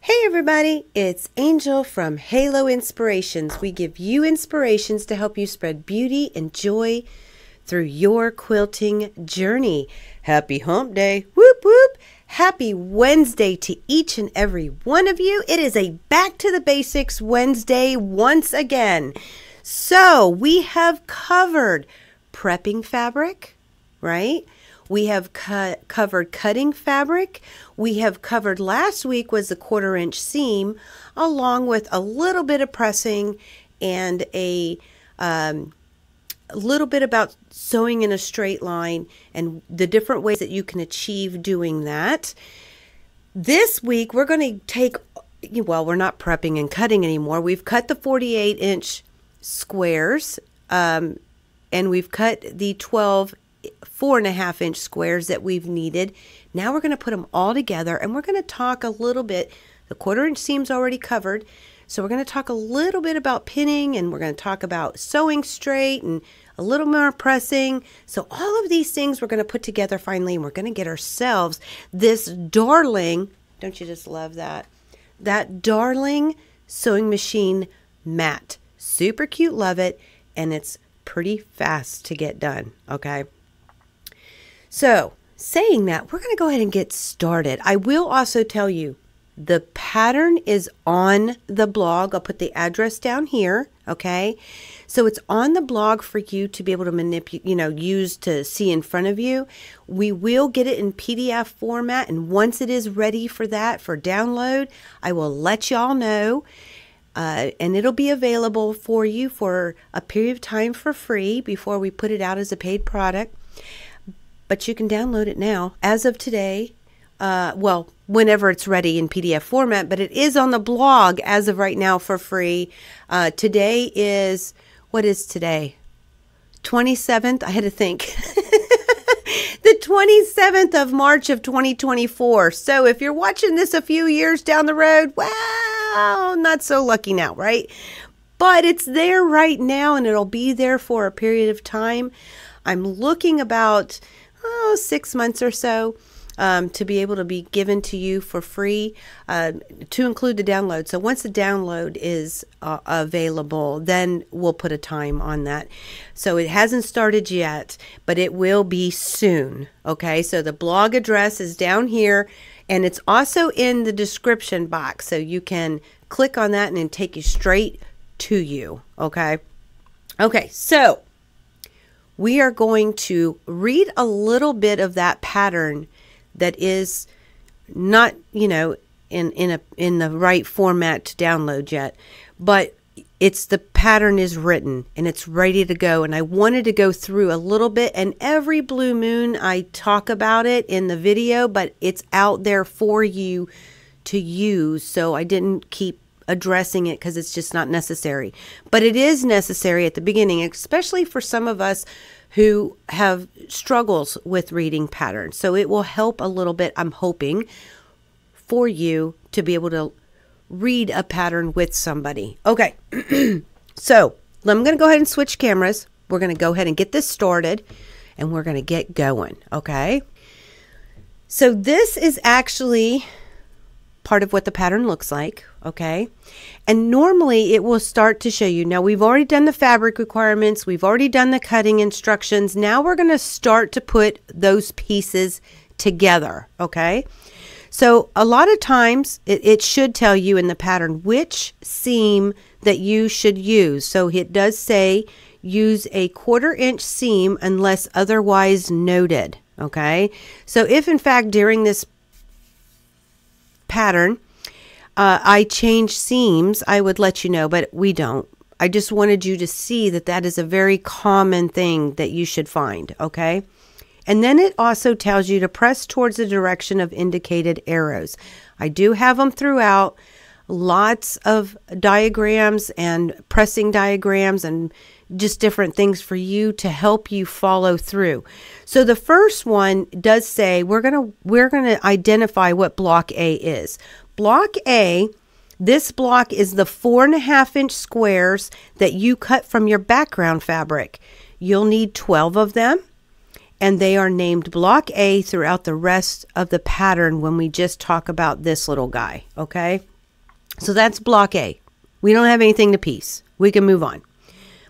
Hey everybody, it's Angel from Halo Inspirations. We give you inspirations to help you spread beauty and joy through your quilting journey. Happy hump day. Whoop whoop. Happy Wednesday to each and every one of you. It is a Back to the Basics Wednesday once again. So we have covered prepping fabric, right? We have covered cutting fabric. We have covered last week was the 1/4 inch seam, along with a little bit of pressing and a little bit about sewing in a straight line and the different ways that you can achieve doing that. This week we're going to take, well, we're not prepping and cutting anymore. We've cut the 48-inch squares and we've cut the 4.5-inch squares that we've needed. Now we're going to put them all together and we're going to talk a little bit. The 1/4 inch seam's already covered, so we're going to talk a little bit about pinning, and we're going to talk about sewing straight and a little more pressing. So all of these things we're going to put together finally, and we're going to get ourselves this darling, don't you just love that? That darling sewing machine mat. Super cute, love it, and it's pretty fast to get done, okay? So, saying that, we're going to go ahead and get started. I will also tell you, the pattern is on the blog. I'll put the address down here, okay? So it's on the blog for you to be able to manipulate, use to see in front of you. We will get it in PDF format, and once it is ready for that, for download, I will let y'all know. And it'll be available for you for a period of time for free before we put it out as a paid product. But you can download it now as of today. Well, whenever it's ready in PDF format, but it is on the blog as of right now for free. Today is, what is today? 27th? I had to think. The 27th of March of 2024. So if you're watching this a few years down the road, well, not so lucky now, right? But it's there right now, and it'll be there for a period of time. I'm looking about 6 months or so to be able to be given to you for free, to include the download. So once the download is available, then we'll put a time on that. So it hasn't started yet, but it will be soon. Okay, so the blog address is down here, and it's also in the description box, so you can click on that and it'll take you straight to you. Okay, so we are going to read a little bit of that pattern that is not, in the right format to download yet, but the pattern is written and it's ready to go. And I wanted to go through a little bit, and every blue moon I talk about it in the video, but it's out there for you to use. So I didn't keep addressing it because it's just not necessary, but it is necessary at the beginning, especially for some of us who have struggles with reading patterns. So it will help a little bit, I'm hoping, for you to be able to read a pattern with somebody. Okay, so I'm going to go ahead and switch cameras. We're going to go ahead and get this started, and we're going to get going, okay? So this is actually part of what the pattern looks like, okay? And normally it will start to show you. Now we've already done the fabric requirements, we've already done the cutting instructions. Now we're going to start to put those pieces together, okay? So a lot of times it should tell you in the pattern which seam that you should use. So it does say use a 1/4 inch seam unless otherwise noted, okay? So if in fact during this pattern I change seams, I would let you know, but we don't. I just wanted you to see that that is a very common thing that you should find, okay? And then it also tells you to press towards the direction of indicated arrows. I do have them throughout, lots of diagrams and pressing diagrams and just different things for you to help you follow through. So the first one does say we're gonna identify what block A is. Block A, this block is the 4.5 inch squares that you cut from your background fabric. You'll need 12 of them, and they are named block A throughout the rest of the pattern when we just talk about this little guy, okay? So that's block A. We don't have anything to piece. We can move on.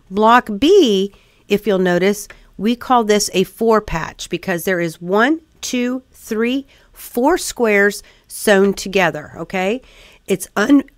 Block B, if you'll notice, we call this a 4 patch because there is 1, 2, 3, 4 squares sewn together, okay?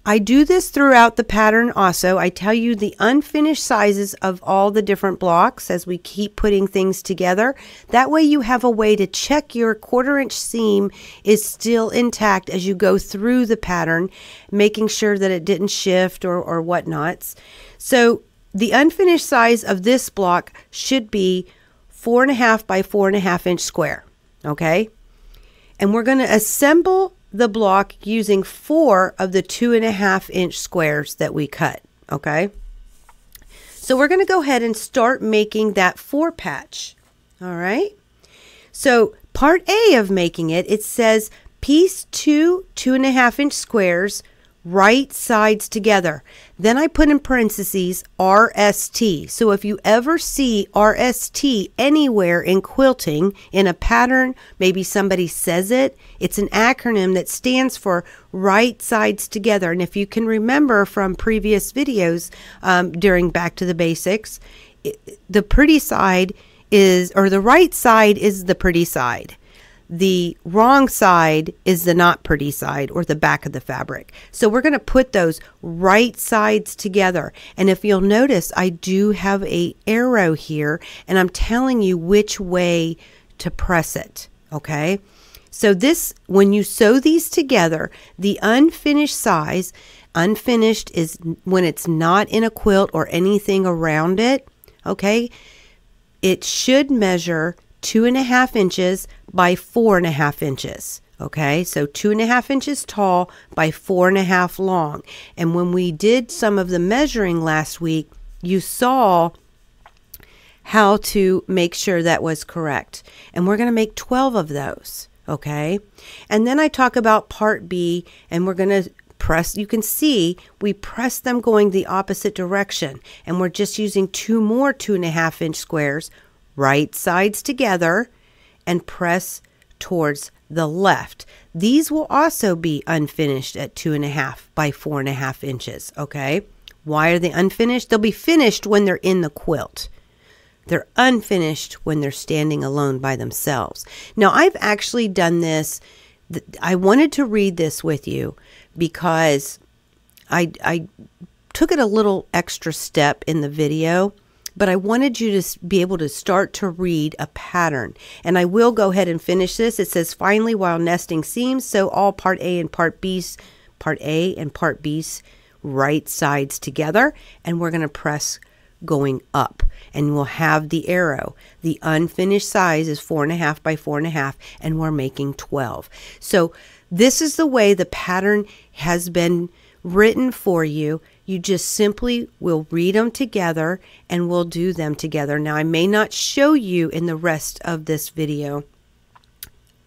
I do this throughout the pattern also. I tell you the unfinished sizes of all the different blocks as we keep putting things together. That way you have a way to check your 1/4 inch seam is still intact as you go through the pattern, making sure that it didn't shift or whatnots. So the unfinished size of this block should be 4.5 by 4.5 inch square, okay? And we're going to assemble the block using 4 of the 2.5 inch squares that we cut, okay? So we're going to go ahead and start making that 4 patch, all right? So part A of making it, it says piece 2 2.5 inch squares right sides together. Then I put in parentheses RST. So if you ever see RST anywhere in quilting, in a pattern, maybe somebody says it, it's an acronym that stands for right sides together. And if you can remember from previous videos during Back to the Basics, the pretty side is, or the right side is the pretty side. The wrong side is the not pretty side, or the back of the fabric. So we're going to put those right sides together. And if you'll notice, I do have an arrow here, and I'm telling you which way to press it, okay? So this, when you sew these together, the unfinished size, unfinished is when it's not in a quilt or anything around it, okay? It should measure 2.5 inches by 4.5 inches. Okay, so 2.5 inches tall by 4.5 long. And when we did some of the measuring last week, you saw how to make sure that was correct. And we're going to make 12 of those. Okay, and then I talk about part B, and we're going to press. You can see we press them going the opposite direction, and we're just using 2 more 2.5 inch squares right sides together and press towards the left. These will also be unfinished at 2.5 by 4.5 inches. Okay, why are they unfinished? They'll be finished when they're in the quilt. They're unfinished when they're standing alone by themselves. Now, I've actually done this. I wanted to read this with you because I took it a little extra step in the video, but I wanted you to be able to start to read a pattern. And I will go ahead and finish this. It says, finally, while nesting seams, sew all part A and part B's right sides together. And we're going to press going up. And we'll have the arrow. The unfinished size is 4.5 by 4.5, and we're making 12. So this is the way the pattern has been written for you. You just simply will read them together, and we'll do them together. Now, I may not show you in the rest of this video.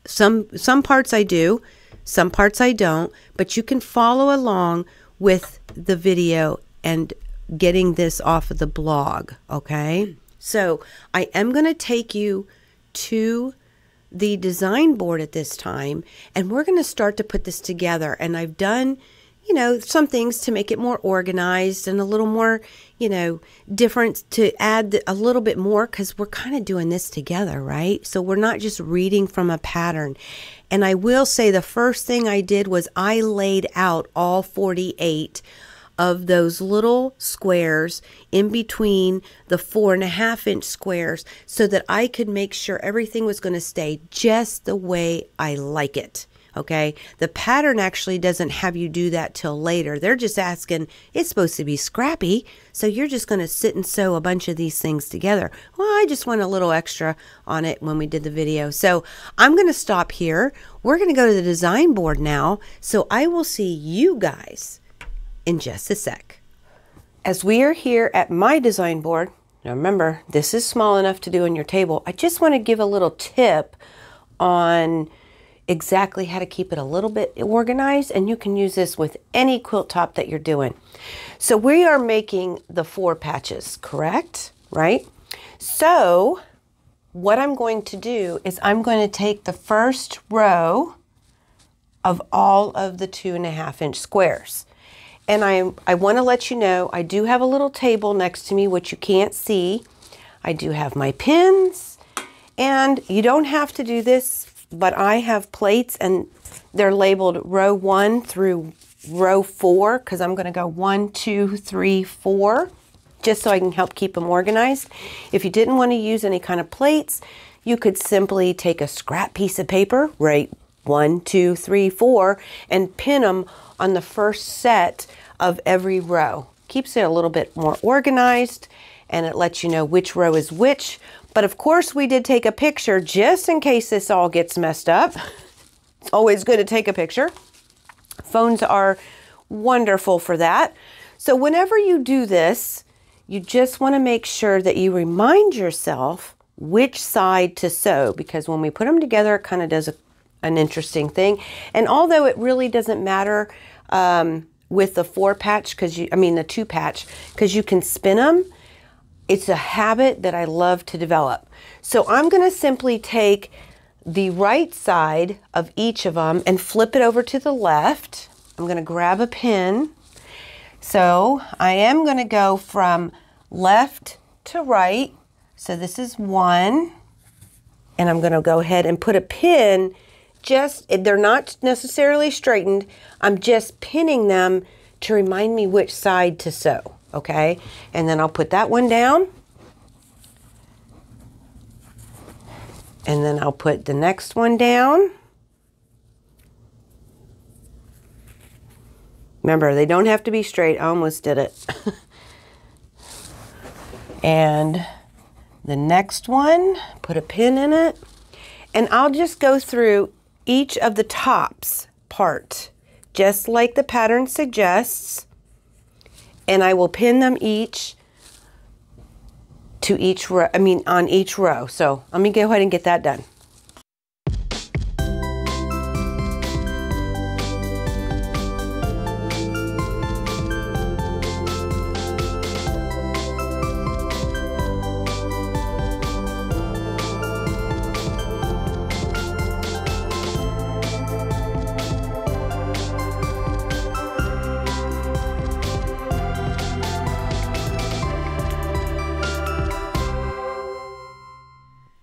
Some parts I do, some parts I don't, but you can follow along with the video and getting this off of the blog, okay? So I am going to take you to the design board at this time, and we're going to start to put this together. And I've done, some things to make it more organized and a little more, different, to add a little bit more, because we're kind of doing this together, right? So we're not just reading from a pattern. And I will say the first thing I did was I laid out all 48 of those little squares in between the 4.5 inch squares so that I could make sure everything was going to stay just the way I like it. Okay, the pattern actually doesn't have you do that till later. They're just asking, it's supposed to be scrappy, so you're just going to sit and sew a bunch of these things together. Well, I just want a little extra on it when we did the video. So I'm going to stop here. We're going to go to the design board now, so I will see you guys in just a sec. As we are here at my design board, now remember, this is small enough to do on your table. I just want to give a little tip on exactly how to keep it a little bit organized, and you can use this with any quilt top that you're doing. So we are making the 4 patches, correct? Right? So what I'm going to do is I'm going to take the first row of all of the 2.5 inch squares. And I want to let you know, I do have a little table next to me, which you can't see. I do have my pins, and you don't have to do this, but I have plates and they're labeled row 1 through row 4 because I'm going to go 1, 2, 3, 4, just so I can help keep them organized. If you didn't want to use any kind of plates, you could simply take a scrap piece of paper, write 1, 2, 3, 4, and pin them on the first set of every row. Keeps it a little bit more organized, and it lets you know which row is which. But of course we did take a picture just in case this all gets messed up. It's always good to take a picture. Phones are wonderful for that. So whenever you do this, you just want to make sure that you remind yourself which side to sew, because when we put them together, it kind of does an interesting thing. And although it really doesn't matter with the 4 patch, the 2 patch, because you can spin them, it's a habit that I love to develop. So I'm going to simply take the right side of each of them and flip it over to the left. I'm going to grab a pin. So I am going to go from left to right. So this is 1, and I'm going to go ahead and put a pin. They're not necessarily straightened. I'm just pinning them to remind me which side to sew, okay? And then I'll put that one down. And then I'll put the next one down. Remember, they don't have to be straight. I almost did it. And the next one, put a pin in it. And I'll just go through each of the tops part, just like the pattern suggests. And I will pin them each to each row, on each row. So let me go ahead and get that done.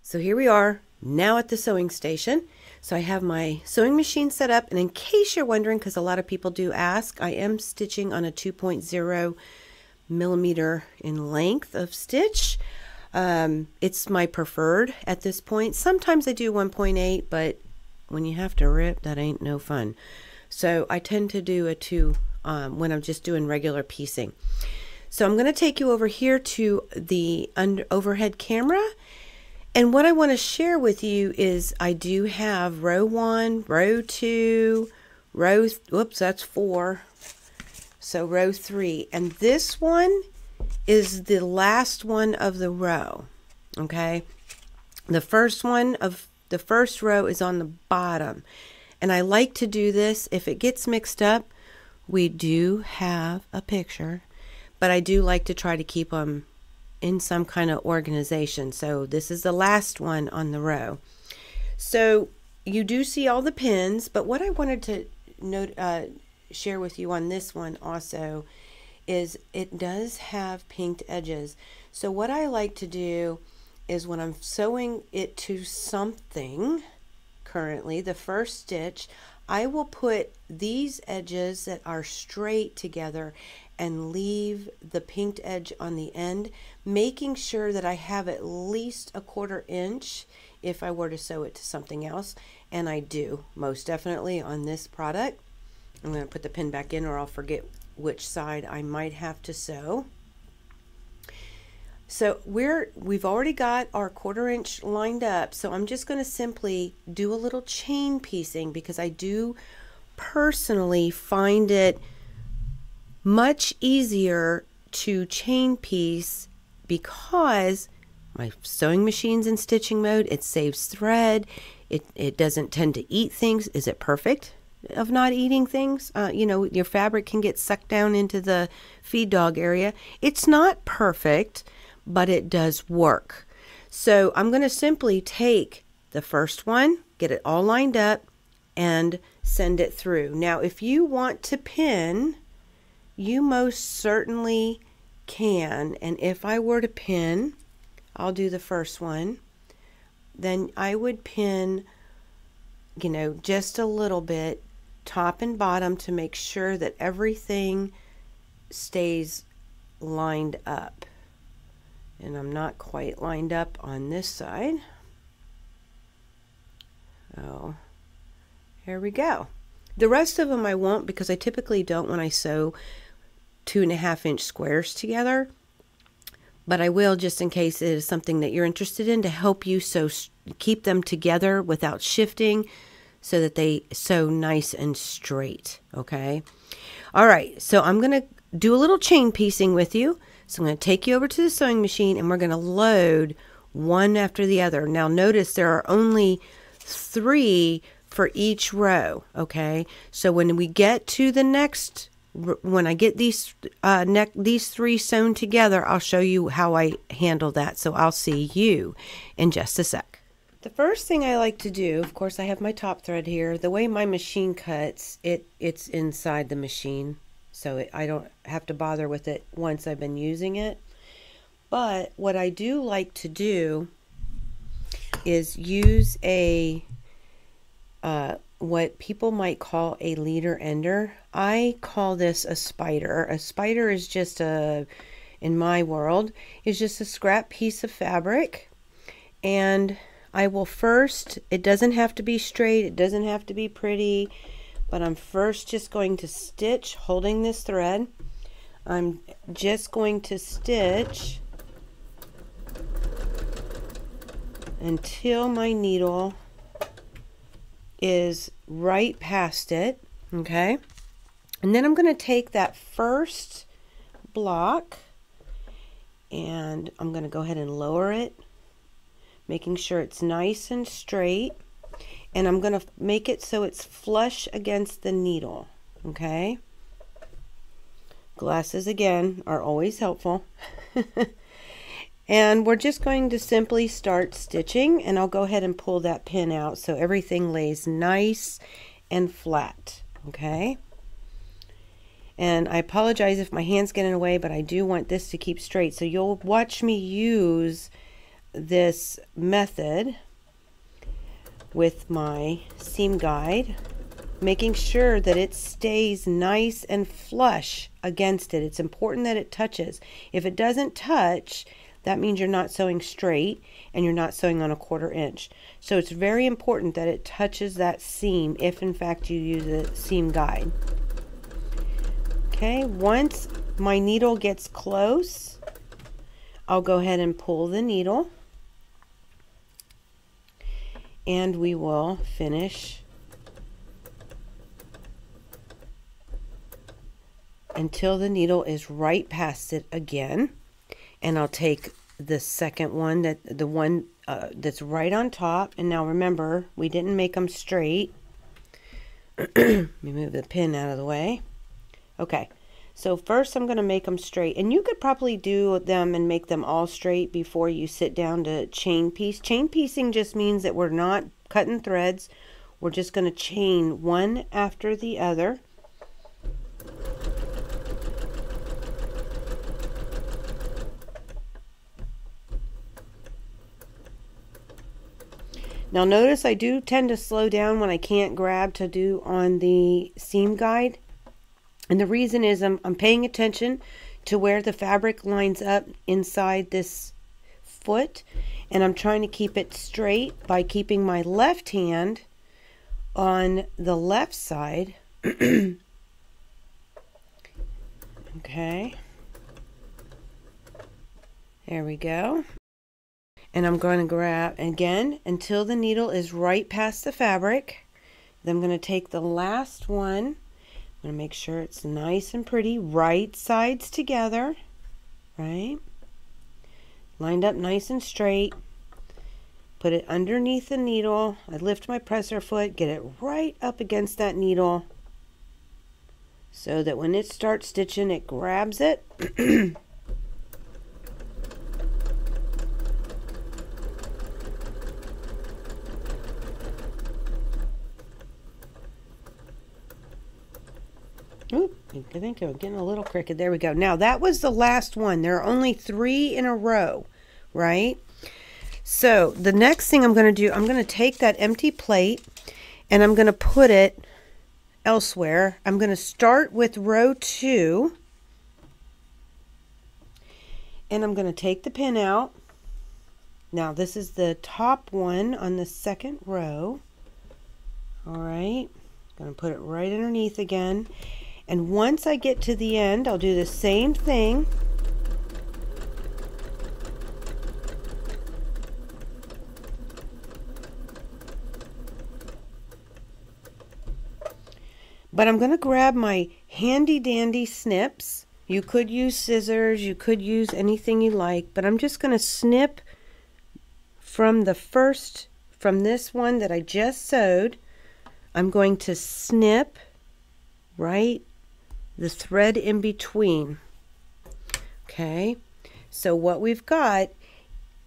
So here we are now at the sewing station. So I have my sewing machine set up, and in case you're wondering, because a lot of people do ask, I am stitching on a 2.0 millimeter in length of stitch. It's my preferred at this point. Sometimes I do 1.8, but when you have to rip, that ain't no fun. So I tend to do a 2 when I'm just doing regular piecing. So I'm going to take you over here to the overhead camera. And what I want to share with you is I do have row 1, row 2, whoops, that's 4. So row 3. And this one is the last one of the row. Okay. The first one of the first row is on the bottom. And I like to do this. If it gets mixed up, we do have a picture. But I do like to try to keep them in some kind of organization. So this is the last one on the row. So you do see all the pins, but what I wanted to share with you on this one also is it does have pinked edges. So what I like to do is when I'm sewing it to something, currently the first stitch, I will put these edges that are straight together and leave the pinked edge on the end, making sure that I have at least 1/4 inch if I were to sew it to something else. And I do, most definitely on this product. I'm going to put the pin back in or I'll forget which side I might have to sew. So we've already got our 1/4 inch lined up. So I'm just going to simply do a little chain piecing because I do personally find it much easier to chain piece because my sewing machine's in stitching mode. It saves thread. It doesn't tend to eat things. Is it perfect of not eating things? You know, your fabric can get sucked down into the feed dog area. It's not perfect, but it does work. So I'm going to simply take the first one, get it all lined up, and send it through. Now, if you want to pin, you most certainly can. And if I were to pin, I'll do the first one, then I would pin, you know, just a little bit, top and bottom, to make sure that everything stays lined up. And I'm not quite lined up on this side. Oh, here we go. The rest of them I won't, because I typically don't when I sew 2.5-inch squares together. But I will, just in case it is something that you're interested in, to help you keep them together without shifting, so that they sew nice and straight. Okay. All right. So I'm going to do a little chain piecing with you. So I'm going to take you over to the sewing machine, and we're going to load one after the other. Now notice there are only 3 for each row. Okay. So when we get to the next, when I get these 3 sewn together, I'll show you how I handle that. So I'll see you in just a sec. The first thing I like to do, of course, I have my top thread here. The way my machine cuts, it's inside the machine, so I don't have to bother with it once I've been using it. But what I do like to do is use a what people might call a leader ender. I call this a spider. A spider is just in my world, is just a scrap piece of fabric. And I will first, it doesn't have to be straight, it doesn't have to be pretty, but I'm first just going to stitch holding this thread. I'm just going to stitch until my needle is right past it. Okay, and then I'm going to take that first block and I'm going to go ahead and lower it, making sure it's nice and straight, and I'm going to make it so it's flush against the needle. Okay, glasses again are always helpful. And we're just going to simply start stitching, and I'll go ahead and pull that pin out so everything lays nice and flat. Okay, and I apologize if my hand's getting away, but I do want this to keep straight, so you'll watch me use this method with my seam guide, making sure that it stays nice and flush against it. It's important that it touches. If it doesn't touch, that means you're not sewing straight and you're not sewing on a 1/4 inch. So it's very important that it touches that seam if in fact you use a seam guide. Okay, once my needle gets close, I'll go ahead and pull the needle, and we will finish until the needle is right past it again. And I'll take the second one, the one that's right on top. And now remember, we didn't make them straight. Let me move the pin out of the way. Okay, so first I'm going to make them straight. And you could probably do them and make them all straight before you sit down to chain piece. Chain piecing just means that we're not cutting threads. We're just going to chain one after the other. Now notice I do tend to slow down when I can't grab to do on the seam guide. And the reason is I'm paying attention to where the fabric lines up inside this foot. And I'm trying to keep it straight by keeping my left hand on the left side. Okay. There we go. And I'm going to grab again until the needle is right past the fabric. Then I'm going to take the last one. I'm going to make sure it's nice and pretty, right sides together, right? Lined up nice and straight. Put it underneath the needle. I lift my presser foot, get it right up against that needle so that when it starts stitching, it grabs it. Oop, I I think I'm getting a little crooked. There we go. Now that was the last one. There are only 3 in a row, right? So the next thing I'm going to do, I'm going to take that empty plate and I'm going to put it elsewhere. I'm going to start with row 2 and I'm going to take the pin out. Now this is the top one on the second row. All right, going to put it right underneath again. And once I get to the end, I'll do the same thing. But I'm going to grab my handy dandy snips. You could use scissors, you could use anything you like, but I'm just going to snip from this one that I just sewed. I'm going to snip right the thread in between. Okay, so what we've got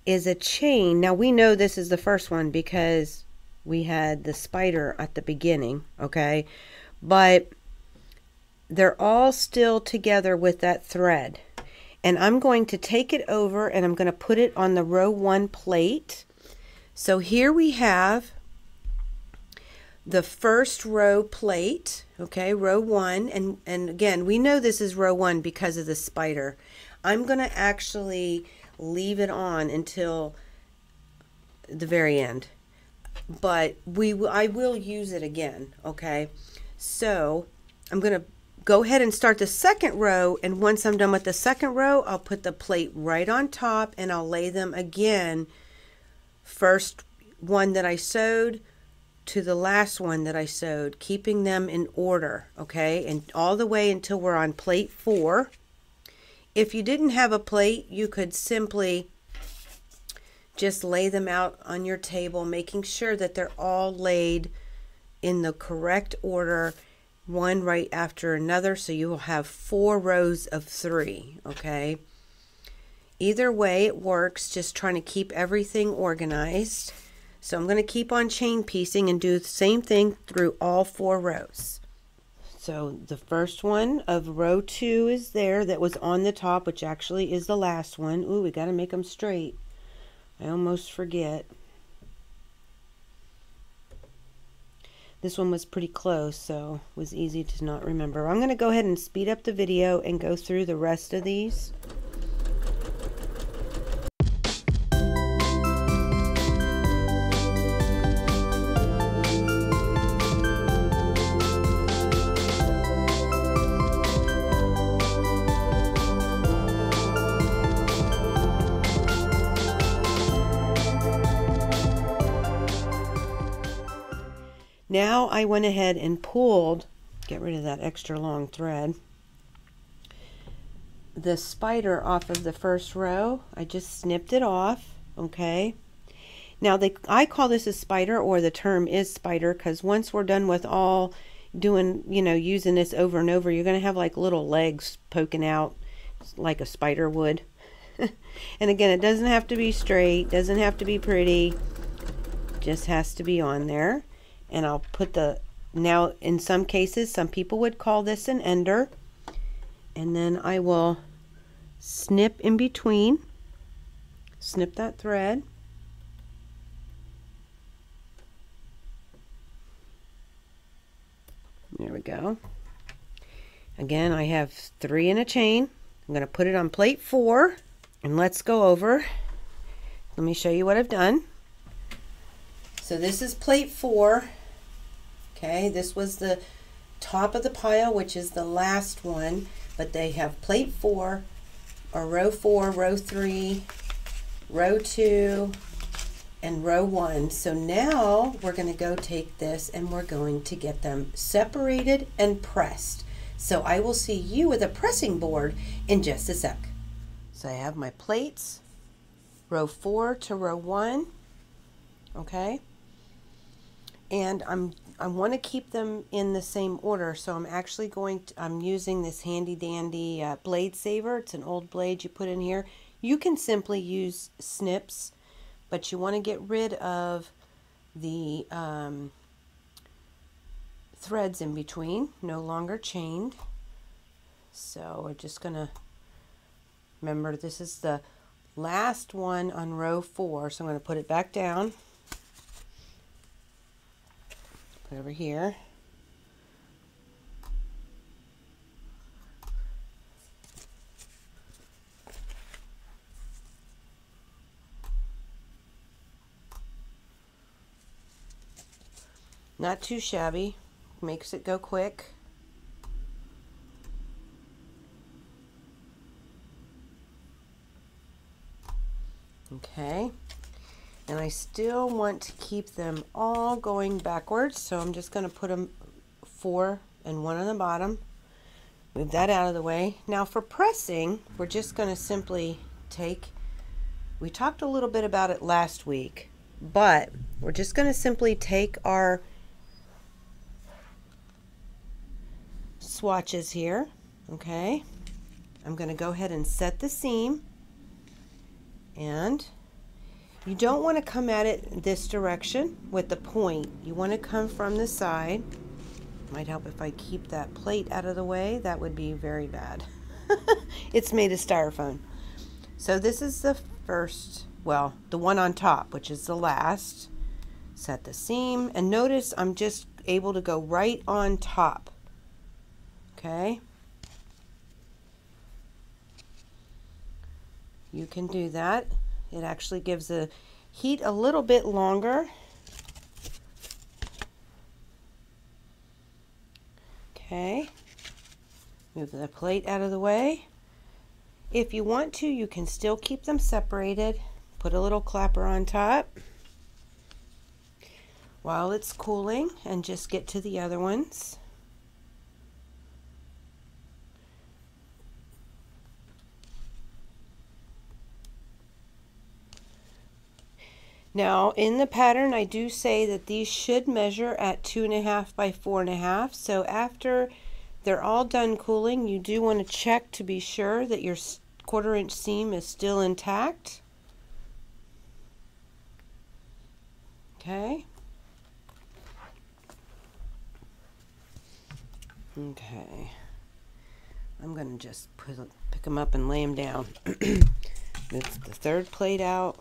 is a chain. Now we know this is the first one because we had the spider at the beginning, okay? But they're all still together with that thread. And I'm going to take it over and I'm going to put it on the row 1 plate. So here we have the first row plate, okay, row 1. And again, we know this is row 1 because of the spider. I'm going to actually leave it on until the very end. But I will use it again, okay? So I'm going to go ahead and start the second row, and once I'm done with the second row, I'll put the plate right on top and I'll lay them again, first one that I sewed to the last one that I sewed, keeping them in order, okay, and all the way until we're on plate 4. If you didn't have a plate, you could simply just lay them out on your table, making sure that they're all laid in the correct order, one right after another, so you will have 4 rows of 3, okay? Either way it works, just trying to keep everything organized. So I'm going to keep on chain piecing and do the same thing through all 4 rows. So the first one of row 2 is there, that was on the top, which actually is the last one. Ooh, we got to make them straight. I almost forget. This one was pretty close, so it was easy to not remember. I'm going to go ahead and speed up the video and go through the rest of these. Now I went ahead and pulled, get rid of that extra long thread, the spider off of the first row. I just snipped it off, okay? Now I call this a spider, or the term is spider, because once we're done with all doing, using this over and over, you're going to have like little legs poking out like a spider would. And again, it doesn't have to be straight, doesn't have to be pretty, just has to be on there. And I'll put now in some cases, some people would call this an ender. And then I will snip in between, snip that thread. There we go. Again, I have 3 in a chain. I'm going to put it on plate 4. And let's go over. Let me show you what I've done. So this is plate 4. Okay, this was the top of the pile, which is the last one, but they have plate 4, or row 4, row 3, row 2, and row 1. So now we're going to go take this and we're going to get them separated and pressed. So I will see you with a pressing board in just a sec. So I have my plates, row 4 to row 1, okay, and I want to keep them in the same order, so I'm actually I'm using this handy dandy blade saver. It's an old blade you put in here. You can simply use snips, but you want to get rid of the threads in between, no longer chained. So we're just gonna, remember this is the last one on row 4, so I'm going to put it back down, put it over here. Not too shabby, makes it go quick. Okay, and I still want to keep them all going backwards, so I'm just going to put them 4 and 1 on the bottom. Move that out of the way. Now for pressing, we're just going to simply take, we talked a little bit about it last week, but we're just going to simply take our swatches here. Okay, I'm going to go ahead and set the seam, and you don't want to come at it this direction with the point. You want to come from the side. Might help if I keep that plate out of the way. That would be very bad. It's made of styrofoam. So this is the first, well, the one on top, which is the last. Set the seam, and notice I'm just able to go right on top. Okay, you can do that. It actually gives the heat a little bit longer. Okay, move the plate out of the way. If you want to, you can still keep them separated. Put a little clapper on top while it's cooling and just get to the other ones. Now in the pattern I do say that these should measure at 2.5 by 4.5. So after they're all done cooling, you do want to check to be sure that your 1/4 inch seam is still intact. Okay. Okay. I'm going to just pick them up and lay them down. Move the third plate out.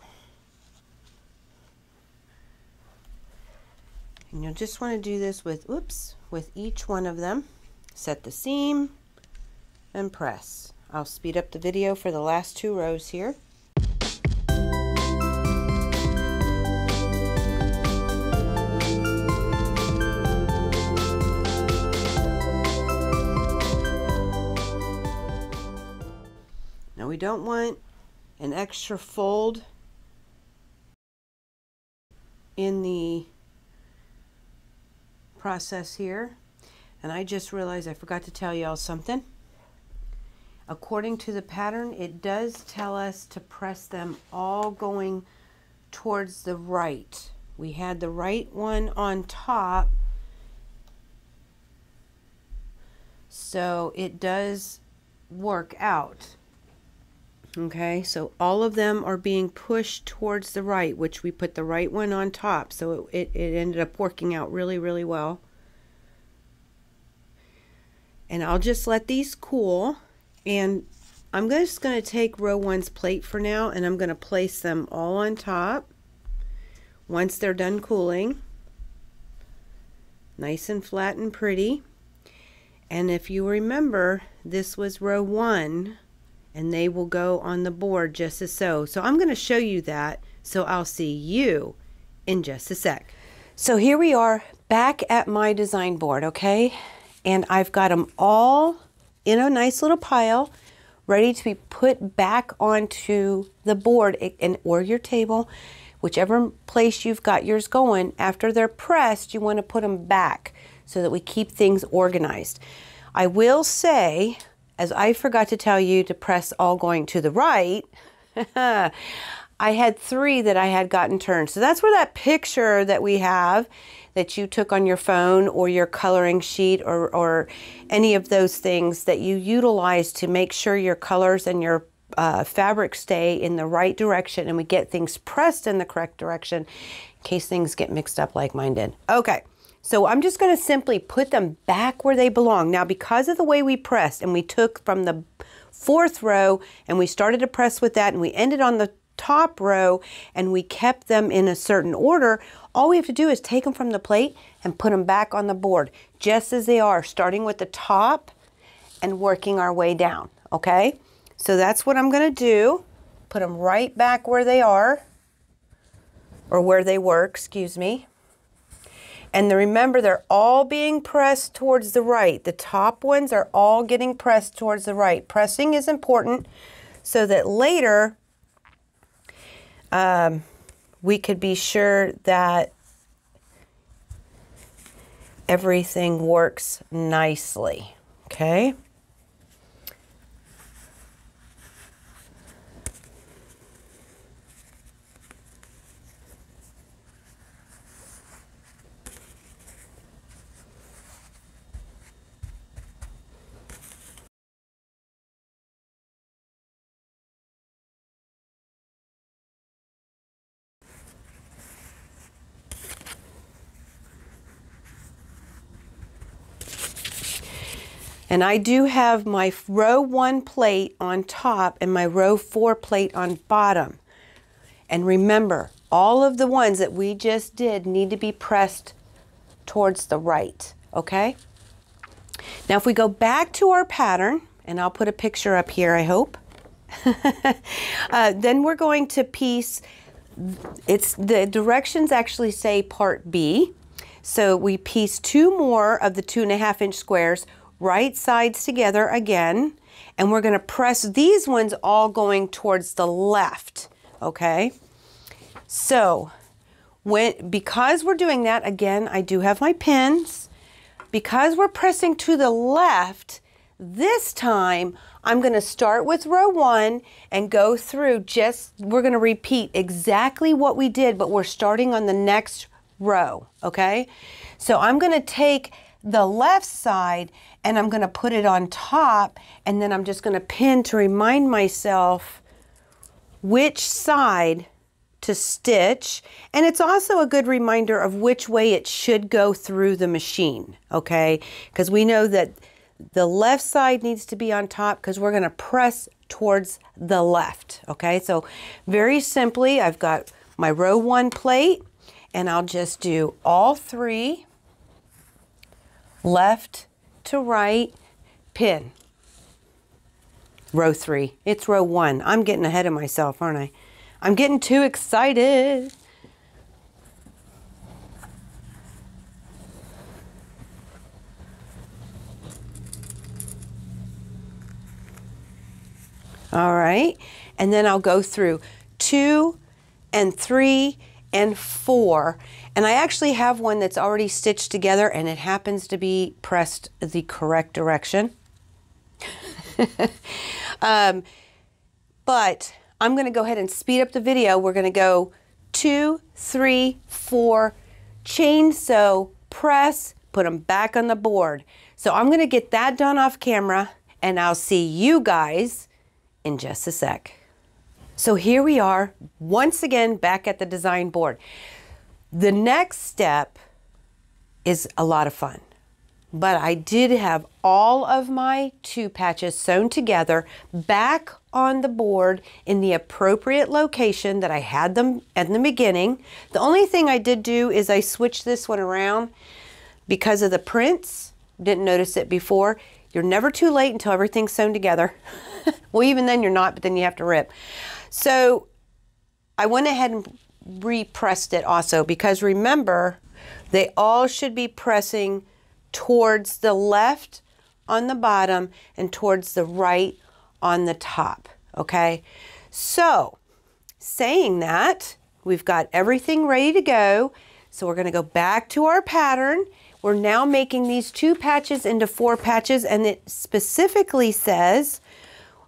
And you'll just want to do this with, with each one of them. Set the seam and press. I'll speed up the video for the last 2 rows here. Now we don't want an extra fold in the process here, and I just realized I forgot to tell y'all something. According to the pattern, it does tell us to press them all going towards the right. We had the right one on top, so it does work out. Okay, so all of them are being pushed towards the right, which we put the right one on top, so it ended up working out really, really well. And I'll just let these cool, and I'm just going to take row 1's plate for now, and I'm going to place them all on top once they're done cooling. Nice and flat and pretty. And if you remember, this was row 1, and they will go on the board just as so. So I'm going to show you that, so I'll see you in just a sec. So here we are back at my design board, okay? And I've got them all in a nice little pile, ready to be put back onto the board or your table, whichever place you've got yours going. After they're pressed, you want to put them back so that we keep things organized. I will say, as I forgot to tell you to press all going to the right, I had 3 that I had gotten turned. So that's where that picture that we have that you took on your phone or your coloring sheet or any of those things that you utilize to make sure your colors and your fabric stay in the right direction and we get things pressed in the correct direction in case things get mixed up like mine did. Okay, So I'm just going to simply put them back where they belong. Now, because of the way we pressed, and we took from the 4th row and we started to press with that, and we ended on the top row, and we kept them in a certain order, all we have to do is take them from the plate and put them back on the board, just as they are, starting with the top and working our way down, okay? So that's what I'm going to do. Put them right back where they are, or where they were, excuse me. And remember, they're all being pressed towards the right. The top ones are all getting pressed towards the right. Pressing is important so that later we could be sure that everything works nicely, okay? And I do have my row 1 plate on top and my row 4 plate on bottom. And remember, all of the ones that we just did need to be pressed towards the right, okay? Now if we go back to our pattern, and I'll put a picture up here, I hope. Then we're going to piece, the directions actually say part B. So we piece 2 more of the 2.5-inch squares, right sides together again, and we're going to press these ones all going towards the left, okay? So because we're doing that, again, I do have my pins. Because we're pressing to the left, this time I'm going to start with row 1 and go through we're going to repeat exactly what we did, but we're starting on the next row, okay? So I'm going to take the left side and I'm going to put it on top, and then I'm just going to pin to remind myself which side to stitch. And it's also a good reminder of which way it should go through the machine, okay? Because we know that the left side needs to be on top because we're going to press towards the left, okay? So very simply, I've got my row 1 plate, and I'll just do all 3 left to right, pin. Row 3. It's row 1. I'm getting ahead of myself, aren't I? I'm getting too excited. All right, and then I'll go through 2 and 3 and 4. And I actually have one that's already stitched together, and it happens to be pressed the correct direction. But I'm going to go ahead and speed up the video. We're going to go 2, 3, 4, chain sew, press, put them back on the board. So I'm going to get that done off camera, and I'll see you guys in just a sec. So here we are, once again, back at the design board. The next step is a lot of fun, but I did have all of my 2 patches sewn together back on the board in the appropriate location that I had them at the beginning. The only thing I did do is I switched this one around because of the prints. Didn't notice it before. You're never too late until everything's sewn together. Well, even then you're not, but then you have to rip. So I went ahead and repressed it also, because remember, they all should be pressing towards the left on the bottom and towards the right on the top, okay? So saying that, we've got everything ready to go. So we're going to go back to our pattern. We're now making these 2 patches into 4 patches, and it specifically says,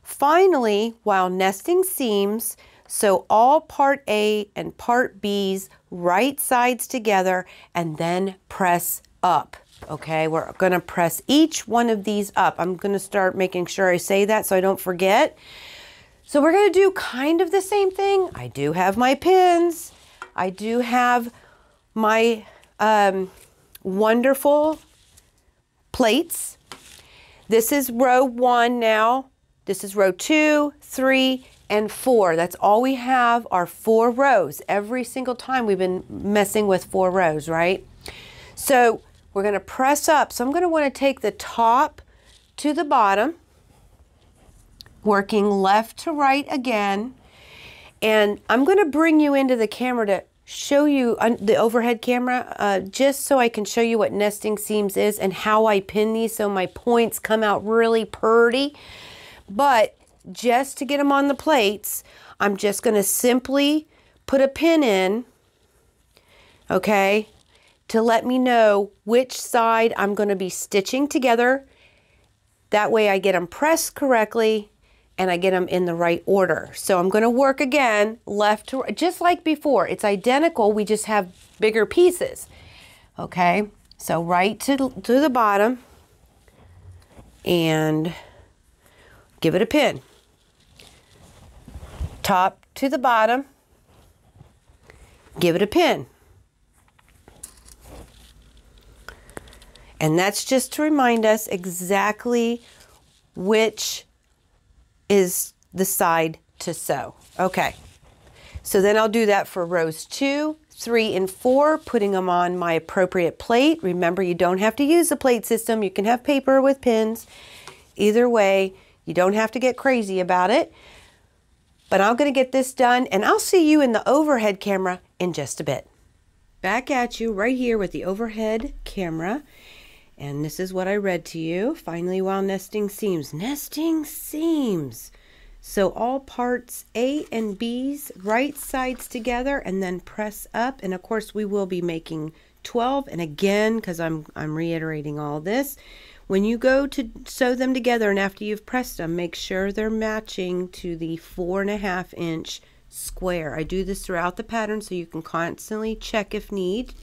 finally, while nesting seams, sew all part A and part B's right sides together and then press up. Okay, we're going to press each one of these up. I'm going to start making sure I say that so I don't forget. So we're going to do kind of the same thing. I do have my pins. I do have my wonderful plates. This is row 1 now. This is row 2, 3, and 4. That's all we have are 4 rows. Every single time we've been messing with 4 rows, right? So we're going to press up. So I'm going to want to take the top to the bottom, working left to right again. And I'm going to bring you into the camera to show you the overhead camera, just so I can show you what nesting seams is and how I pin these so my points come out really pretty. But just to get them on the plates, I'm just going to simply put a pin in, okay, to let me know which side I'm going to be stitching together. That way I get them pressed correctly and I get them in the right order. So I'm going to work again left to right, just like before. It's identical, we just have bigger pieces. Okay, so right to the bottom and give it a pin. Top to the bottom, give it a pin. And that's just to remind us exactly which is the side to sew. Okay, so then I'll do that for rows 2, 3, and 4, putting them on my appropriate plate. Remember, you don't have to use the plate system. You can have paper with pins. Either way, you don't have to get crazy about it. But I'm going to get this done, and I'll see you in the overhead camera in just a bit. Back at you right here with the overhead camera. And this is what I read to you. Finally, while nesting seams. Nesting seams. So all parts A and B's, right sides together, and then press up. And of course, we will be making 12. And again, because I'm reiterating all this, when you go to sew them together and after you've pressed them, make sure they're matching to the 4.5 inch square. I do this throughout the pattern so you can constantly check if need.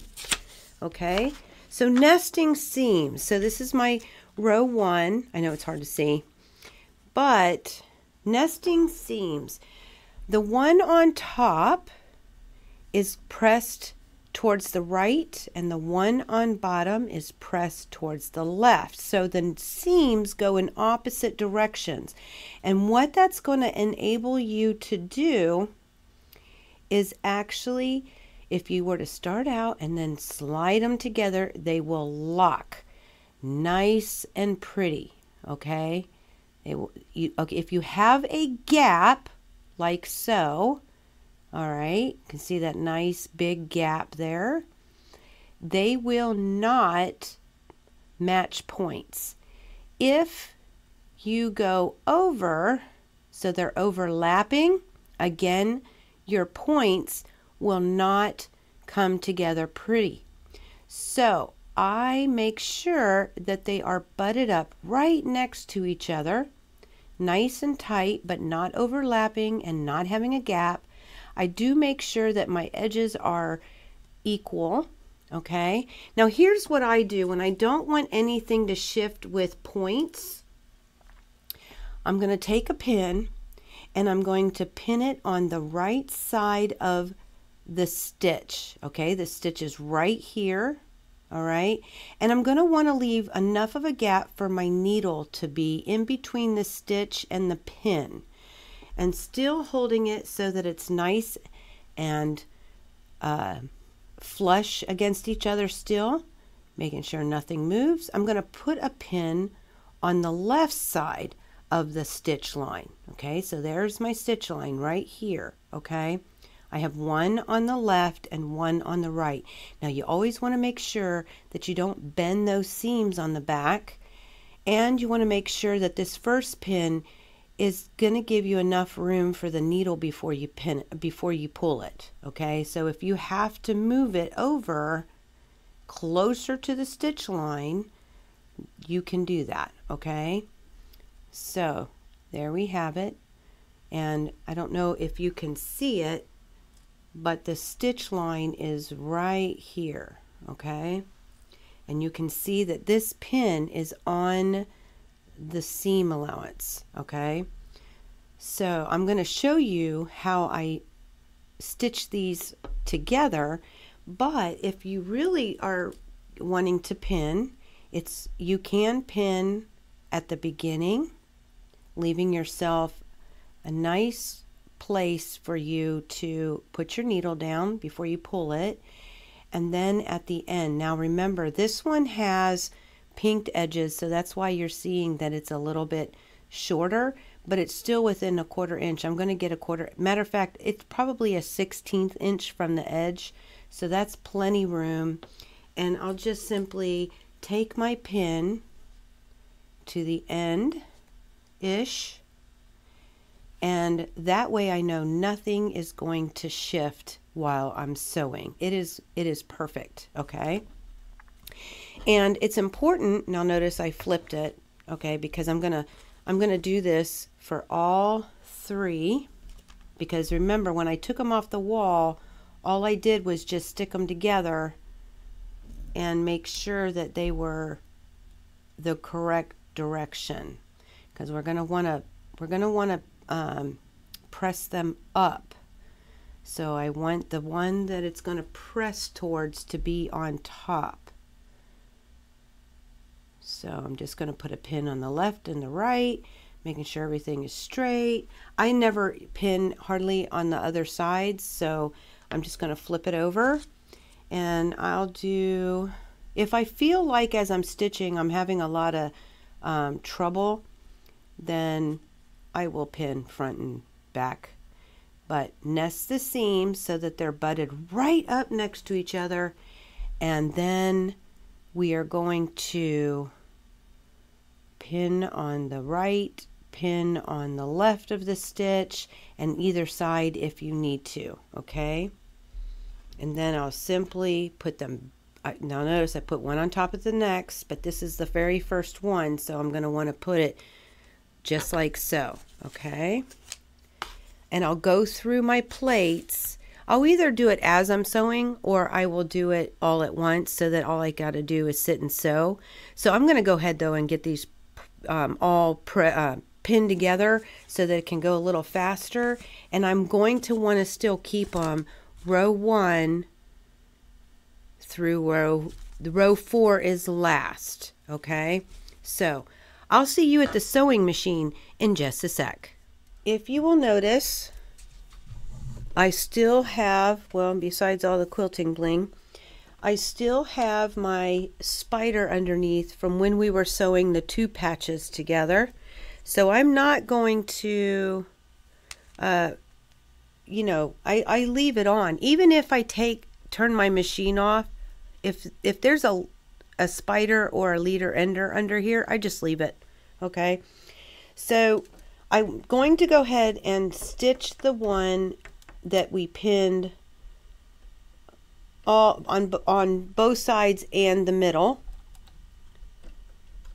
Okay. So nesting seams. So this is my row 1. I know it's hard to see, but nesting seams. The one on top is pressed towards the right and the one on bottom is pressed towards the left. So the seams go in opposite directions. And what that's going to enable you to do is actually, if you were to start out and then slide them together, they will lock nice and pretty, okay? Okay, if you have a gap like so, all right, you can see that nice big gap there, they will not match points. If you go over, so they're overlapping, again, your points will not come together pretty. So I make sure that they are butted up right next to each other, nice and tight, but not overlapping and not having a gap. I do make sure that my edges are equal, okay? Now here's what I do when I don't want anything to shift with points. I'm going to take a pin and I'm going to pin it on the right side of the stitch, okay? The stitch is right here, all right? And I'm going to want to leave enough of a gap for my needle to be in between the stitch and the pin, and still holding it so that it's nice and flush against each other still, making sure nothing moves. I'm going to put a pin on the left side of the stitch line, okay? So there's my stitch line right here, okay? I have one on the left and one on the right. Now you always want to make sure that you don't bend those seams on the back, and you want to make sure that this first pin is going to give you enough room for the needle before you pin it, before you pull it, okay? So if you have to move it over closer to the stitch line, you can do that, okay? So there we have it, and I don't know if you can see it, but the stitch line is right here, okay? And you can see that this pin is on the seam allowance, okay? So I'm going to show you how I stitch these together, but if you really are wanting to pin, you can pin at the beginning, leaving yourself a nice place for you to put your needle down before you pull it, and then at the end. Now remember, this one has pinked edges, so that's why you're seeing that it's a little bit shorter, but it's still within a 1/4 inch. I'm going to get a quarter. Matter of fact, it's probably a 1/16 inch from the edge, so that's plenty room. And I'll just simply take my pin to the end-ish, and that way I know nothing is going to shift while I'm sewing. It is perfect, okay? And it's important, now notice I flipped it, okay, because I'm gonna do this for all 3, because remember, when I took them off the wall, all I did was just stick them together and make sure that they were the correct direction, because we're gonna wanna press them up. So I want the one that it's gonna press towards to be on top. So I'm just going to put a pin on the left and the right, making sure everything is straight. I never pin hardly on the other sides, so I'm just going to flip it over. And I'll do, if I feel like as I'm stitching I'm having a lot of trouble, then I will pin front and back. But nest the seams so that they're butted right up next to each other, and then we are going to pin on the right, pin on the left of the stitch, and either side if you need to, okay? And then I'll simply put them, now notice I put one on top of the next, but this is the very first one, so I'm going to want to put it just like so, okay? And I'll go through my plates. I'll either do it as I'm sewing, or I will do it all at once so that all I got to do is sit and sew. So I'm going to go ahead though and get these all pinned together so that it can go a little faster. And I'm going to want to still keep them row 1 through row 4 is last. Okay, so I'll see you at the sewing machine in just a sec. If you will notice, I still have, well, besides all the quilting bling, I still have my spider underneath from when we were sewing the 2 patches together. So I'm not going to, you know, I leave it on. Even if I turn my machine off, if there's a spider or a leader ender under here, I just leave it, okay? So I'm going to go ahead and stitch the one that we pinned all on both sides and the middle,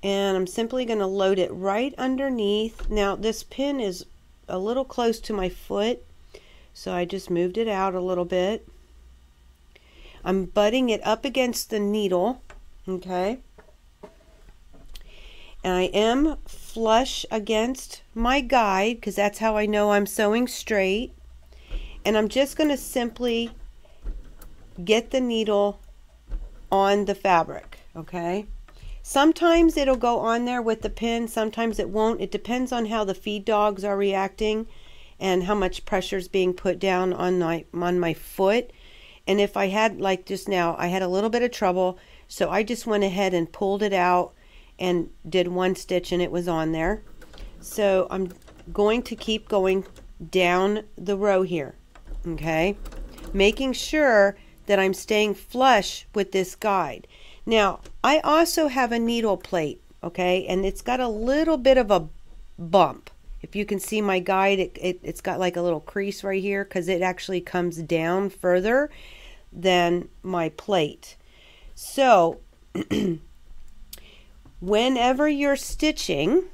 and I'm simply going to load it right underneath. Now this pin is a little close to my foot, so I just moved it out a little bit. I'm butting it up against the needle, okay, and I am flush against my guide because that's how I know I'm sewing straight. And I'm just going to simply get the needle on the fabric, okay? Sometimes it'll go on there with the pin, sometimes it won't. It depends on how the feed dogs are reacting and how much pressure is being put down on my foot. And if I had, like just now, I had a little bit of trouble, so I just went ahead and pulled it out and did 1 stitch and it was on there. So I'm going to keep going down the row here, okay, making sure that I'm staying flush with this guide. Now I also have a needle plate, okay, and it's got a little bit of a bump. If you can see my guide, it's got like a little crease right here because it actually comes down further than my plate. So whenever you're stitching,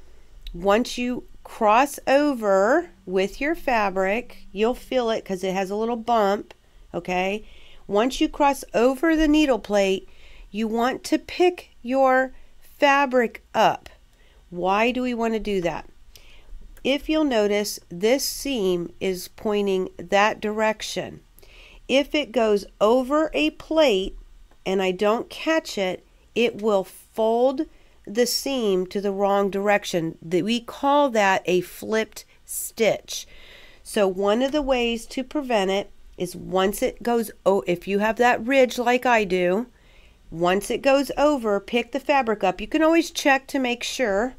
once you cross over with your fabric, you'll feel it because it has a little bump, okay? Once you cross over the needle plate, you want to pick your fabric up. Why do we want to do that? If you'll notice, this seam is pointing that direction. If it goes over a plate, and I don't catch it, it will fold the seam to the wrong direction. We call that a flipped stitch. So one of the ways to prevent it is once it goes, if you have that ridge like I do, once it goes over, pick the fabric up. You can always check to make sure,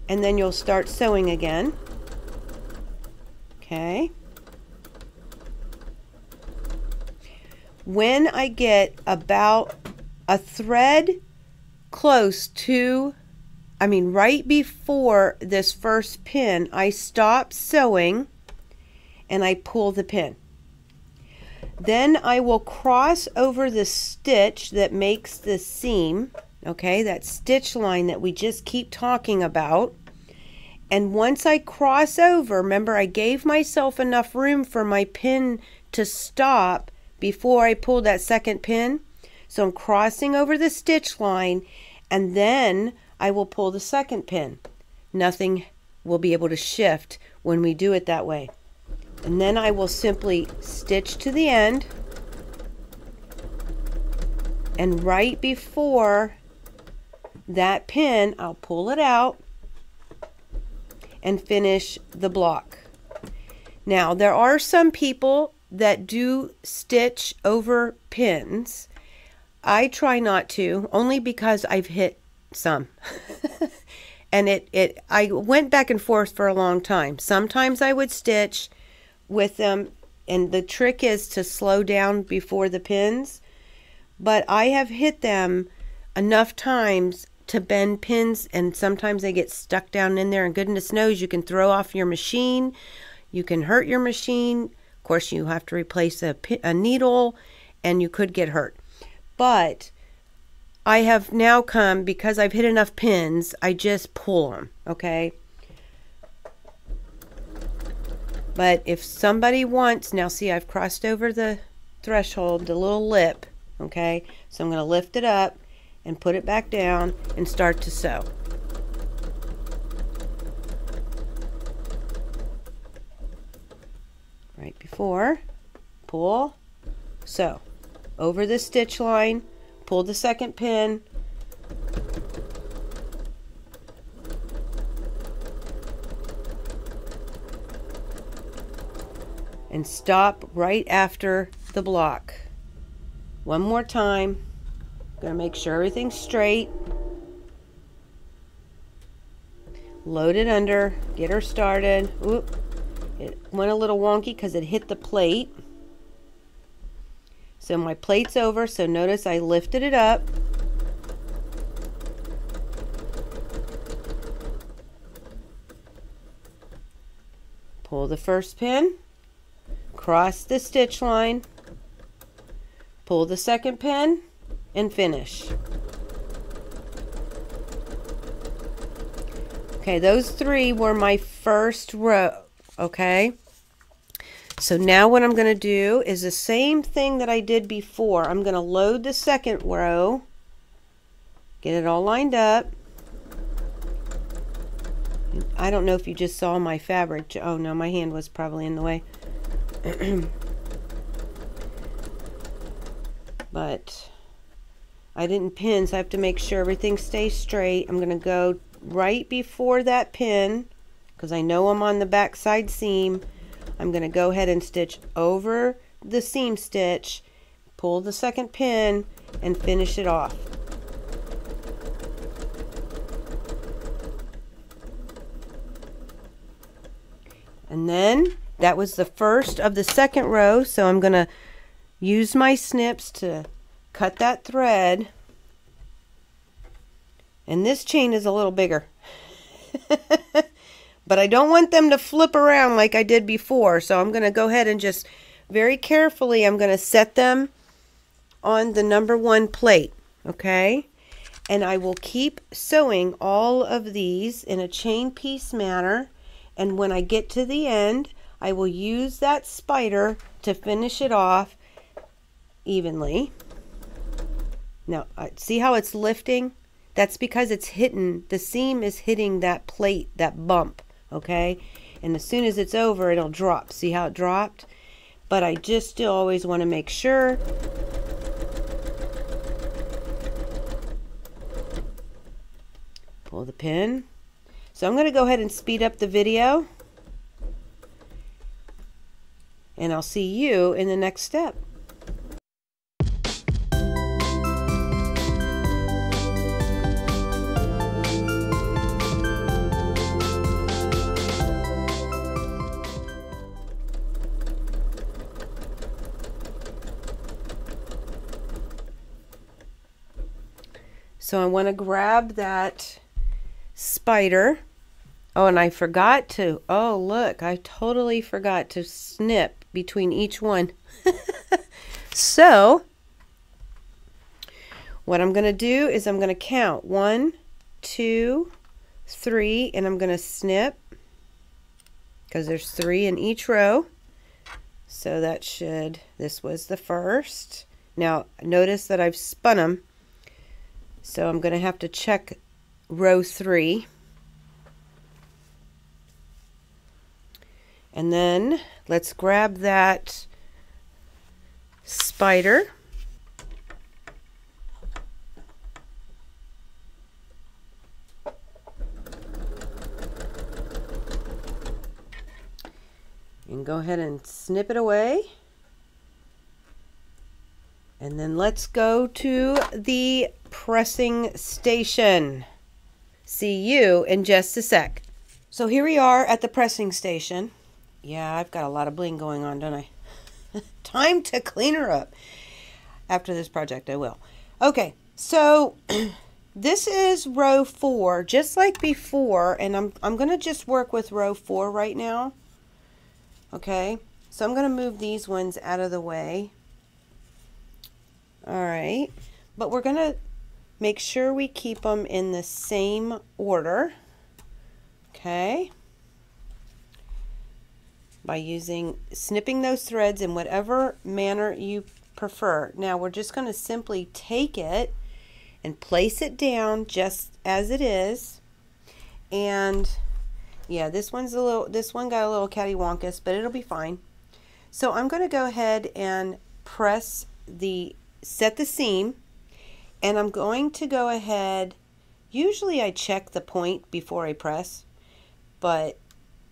and then you'll start sewing again. Okay. When I get about a thread close to, right before this first pin, I stop sewing and I pull the pin. Then I will cross over the stitch that makes the seam, okay, that stitch line that we just keep talking about. And once I cross over, remember I gave myself enough room for my pin to stop before I pull that second pin. So I'm crossing over the stitch line, and then I will pull the second pin. Nothing will be able to shift when we do it that way. And then I will simply stitch to the end, and right before that pin, I'll pull it out and finish the block. Now, there are some people that do stitch over pins. I try not to, only because I've hit some. And I went back and forth for a long time. Sometimes I would stitch with them, and the trick is to slow down before the pins. But I have hit them enough times to bend pins, and sometimes they get stuck down in there, and goodness knows you can throw off your machine, you can hurt your machine. Of course, you have to replace a needle, and you could get hurt. But I have now come, because I've hit enough pins, I just pull them, okay? But if somebody wants, now see, I've crossed over the threshold, the little lip, okay? So I'm going to lift it up and put it back down and start to sew. Right before, pull, sew. Over the stitch line, pull the second pin, and stop right after the block. One more time. Gonna make sure everything's straight. Load it under, get her started. Oop, it went a little wonky because it hit the plate. So my plate's over, so notice I lifted it up. Pull the first pin, cross the stitch line, pull the second pin, and finish. Okay, those three were my first row, okay? So now what I'm going to do is the same thing that I did before. I'm going to load the second row, get it all lined up. I don't know if you just saw my fabric. Oh no, my hand was probably in the way. But I didn't pin, so I have to make sure everything stays straight. I'm going to go right before that pin, because I know I'm on the back side seam. I'm going to go ahead and stitch over the seam stitch, pull the second pin, and finish it off. And then that was the first of the second row, so I'm going to use my snips to cut that thread. And this chain is a little bigger. But I don't want them to flip around like I did before, so I'm going to go ahead and just very carefully, I'm going to set them on the number 1 plate, okay? And I will keep sewing all of these in a chain piece manner, and when I get to the end, I will use that spider to finish it off evenly. Now, see how it's lifting? That's because it's hitting, the seam is hitting that plate, that bump, okay? And as soon as it's over, it'll drop. See how it dropped? But I just still always want to make sure Pull the pin. So I'm going to go ahead and speed up the video, and I'll see you in the next step. So I want to grab that spider. Oh, and I forgot to, oh look, I totally forgot to snip between each one. So what I'm going to do is I'm going to count 1, 2, 3, and I'm going to snip because there's 3 in each row. So that should, this was the first. Now notice that I've spun them. So I'm going to have to check row 3. And then let's grab that spider. And go ahead and snip it away. And then let's go to the pressing station. See you in just a sec. So here we are at the pressing station. Yeah, I've got a lot of bling going on, don't I? Time to clean her up. After this project, I will. Okay, so this is row 4, just like before, and I'm going to just work with row 4 right now. Okay, so I'm going to move these ones out of the way. All right, but we're going to make sure we keep them in the same order. Okay. By snipping those threads in whatever manner you prefer. Now we're just going to simply take it and place it down just as it is. And yeah, this one got a little cattywampus, but it'll be fine. So I'm going to go ahead and set the seam, and I'm going to go ahead, usually I check the point before I press, but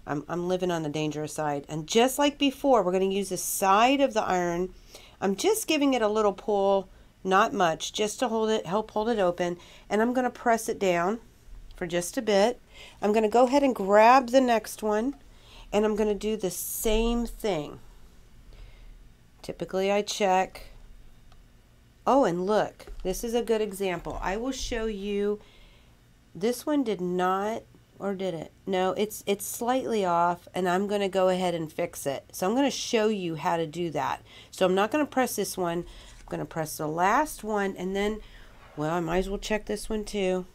I'm living on the dangerous side. And just like before, we're going to use the side of the iron. I'm just giving it a little pull, not much, just to help hold it open. And I'm going to press it down for just a bit. I'm going to go ahead and grab the next one, and I'm going to do the same thing. Typically I check. Oh, and look, this is a good example. I will show you. This one did not, or did it? No, it's slightly off, and I'm going to go ahead and fix it. So I'm going to show you how to do that. So I'm not going to press this one. I'm going to press the last one, and then, well, I might as well check this one too.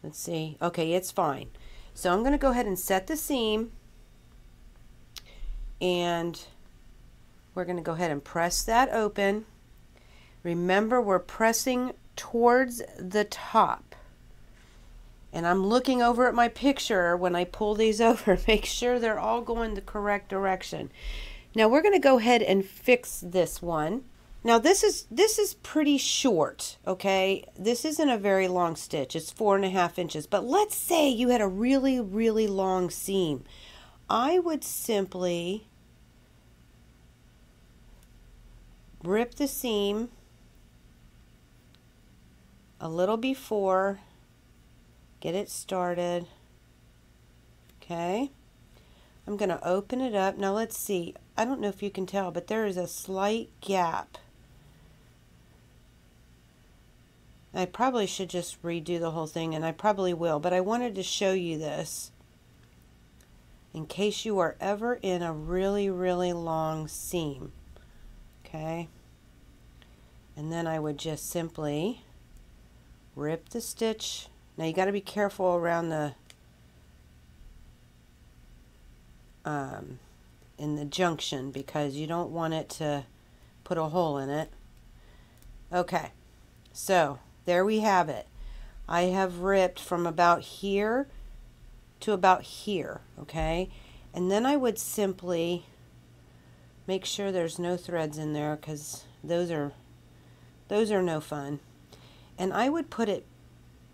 Let's see. Okay, it's fine. So I'm going to go ahead and set the seam, and we're going to go ahead and press that open. Remember, we're pressing towards the top. And I'm looking over at my picture when I pull these over, make sure they're all going the correct direction. Now we're going to go ahead and fix this one. Now this is pretty short, okay? This isn't a very long stitch. It's 4.5 inches. But let's say you had a really, really long seam. I would simply rip the seam a little before, get it started. Okay, I'm going to open it up. Now let's see. I don't know if you can tell, but there is a slight gap. I probably should just redo the whole thing, and I probably will, but I wanted to show you this in case you are ever in a really, really long seam. Okay, and then I would just simply rip the stitch. Now you got to be careful around the in the junction, because you don't want it to put a hole in it. Okay, so there we have it. I have ripped from about here to about here, okay? And then I would simply make sure there's no threads in there, because those are no fun. And I would put it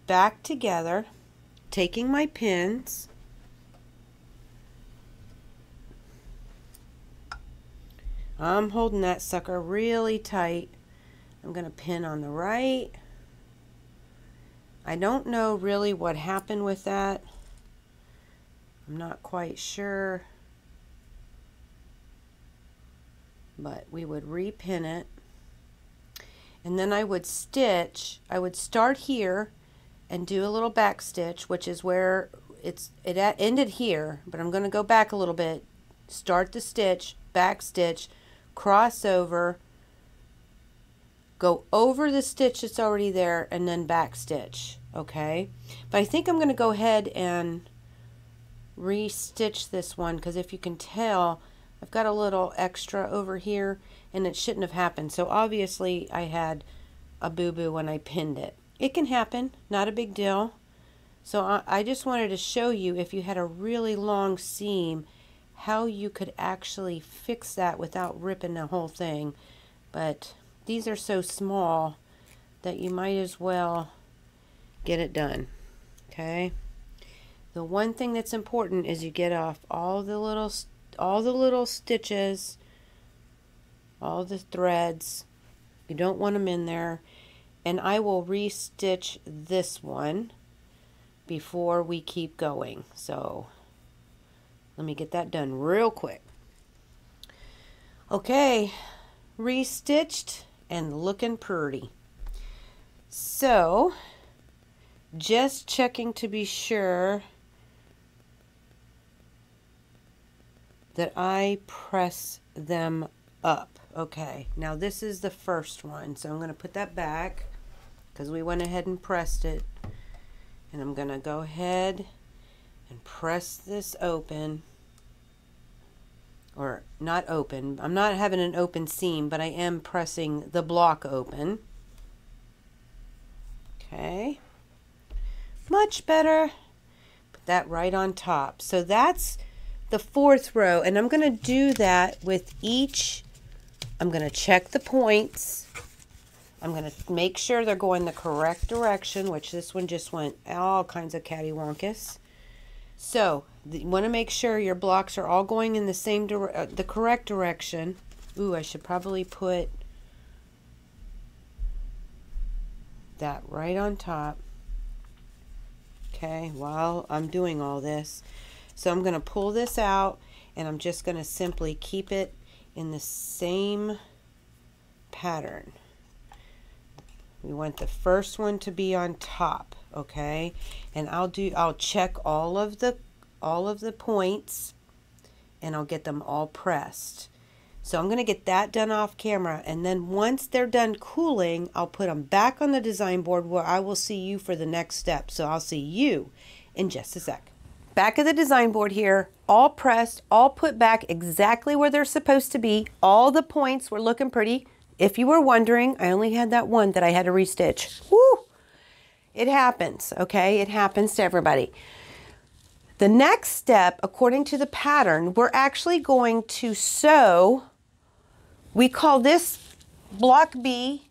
back together, taking my pins. I'm holding that sucker really tight. I'm going to pin on the right. I don't know really what happened with that. I'm not quite sure. But we would repin it. And then I would stitch. I would start here and do a little back stitch, which is where it ended here, but I'm going to go back a little bit. Start the stitch, back stitch, cross over, go over the stitch that's already there, and then back stitch. Okay, but I think I'm going to go ahead and re-stitch this one, because if you can tell, I've got a little extra over here and it shouldn't have happened. So obviously I had a boo-boo when I pinned it. It can happen, not a big deal. So I just wanted to show you, if you had a really long seam, how you could actually fix that without ripping the whole thing. But these are so small that you might as well get it done. Okay. The one thing that's important is you get off all the little stitches, all the threads. You don't want them in there. And I will re-stitch this one before we keep going. So let me get that done real quick. Okay, re-stitched and looking pretty. So just checking to be sure that I press them up. Okay, now this is the first one, so I'm going to put that back because we went ahead and pressed it. And I'm going to go ahead and press this open. Or not open. I'm not having an open seam, but I am pressing the block open. Okay. Much better. Put that right on top. So that's the fourth row, and I'm going to do that with each. I'm going to check the points. I'm going to make sure they're going the correct direction, which this one just went all kinds of cattywampus. So you want to make sure your blocks are all going in the same the correct direction. Ooh, I should probably put that right on top. Okay, while I'm doing all this. So I'm going to pull this out, and I'm just going to simply keep it in the same pattern. We want the first one to be on top, okay? And I'll check all of the points, and I'll get them all pressed. So I'm going to get that done off camera, and then once they're done cooling, I'll put them back on the design board where I will see you for the next step. So I'll see you in just a sec. Back of the design board here, all pressed, all put back exactly where they're supposed to be. All the points were looking pretty. If you were wondering, I only had that one that I had to restitch. Woo! It happens, okay? It happens to everybody. The next step, according to the pattern, we're actually going to sew. We call this block B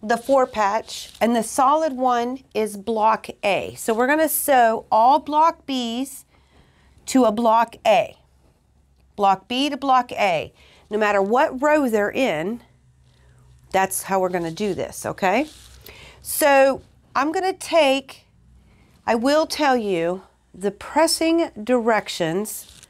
the 4-patch, and the solid one is block A. So we're going to sew all block B's to a block A. Block B to block A. No matter what row they're in, that's how we're going to do this, okay? So I'm going to take, I will tell you, the pressing directions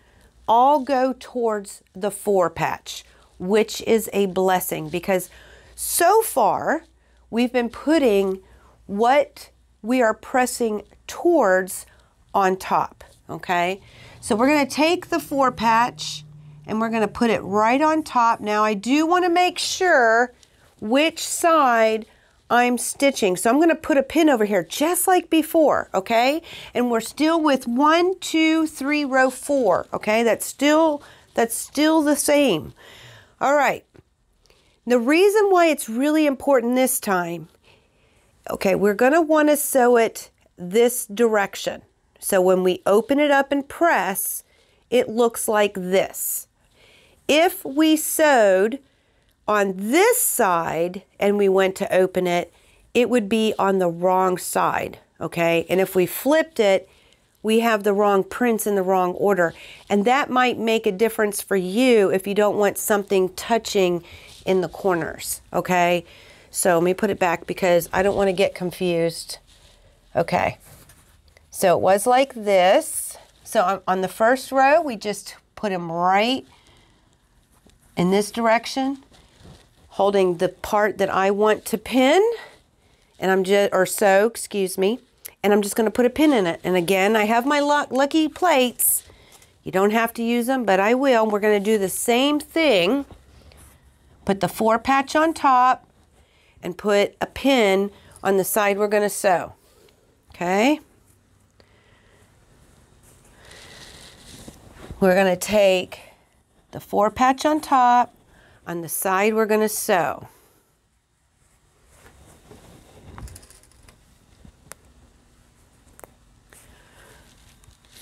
all go towards the 4-patch, which is a blessing, because so far we've been putting what we are pressing towards on top, okay? So we're going to take the 4-patch and we're going to put it right on top. Now I do want to make sure which side I'm stitching. So I'm going to put a pin over here just like before, okay? And we're still with 1, 2, 3, row 4, okay? That's still the same. All right. The reason why it's really important this time, okay, we're going to want to sew it this direction. So when we open it up and press, it looks like this. If we sewed on this side and we went to open it, it would be on the wrong side, okay? And if we flipped it, we have the wrong prints in the wrong order. And that might make a difference for you if you don't want something touching in the corners, okay? So let me put it back because I don't want to get confused. Okay, so it was like this. So on the first row, we just put them right in this direction, holding the part that I want to pin, and I'm just, or sew, excuse me, and I'm just going to put a pin in it. And again, I have my lucky plates. You don't have to use them, but I will. We're going to do the same thing. Put the 4 patch on top and put a pin on the side we're going to sew. Okay? We're going to take the 4 patch on top, on the side we're going to sew.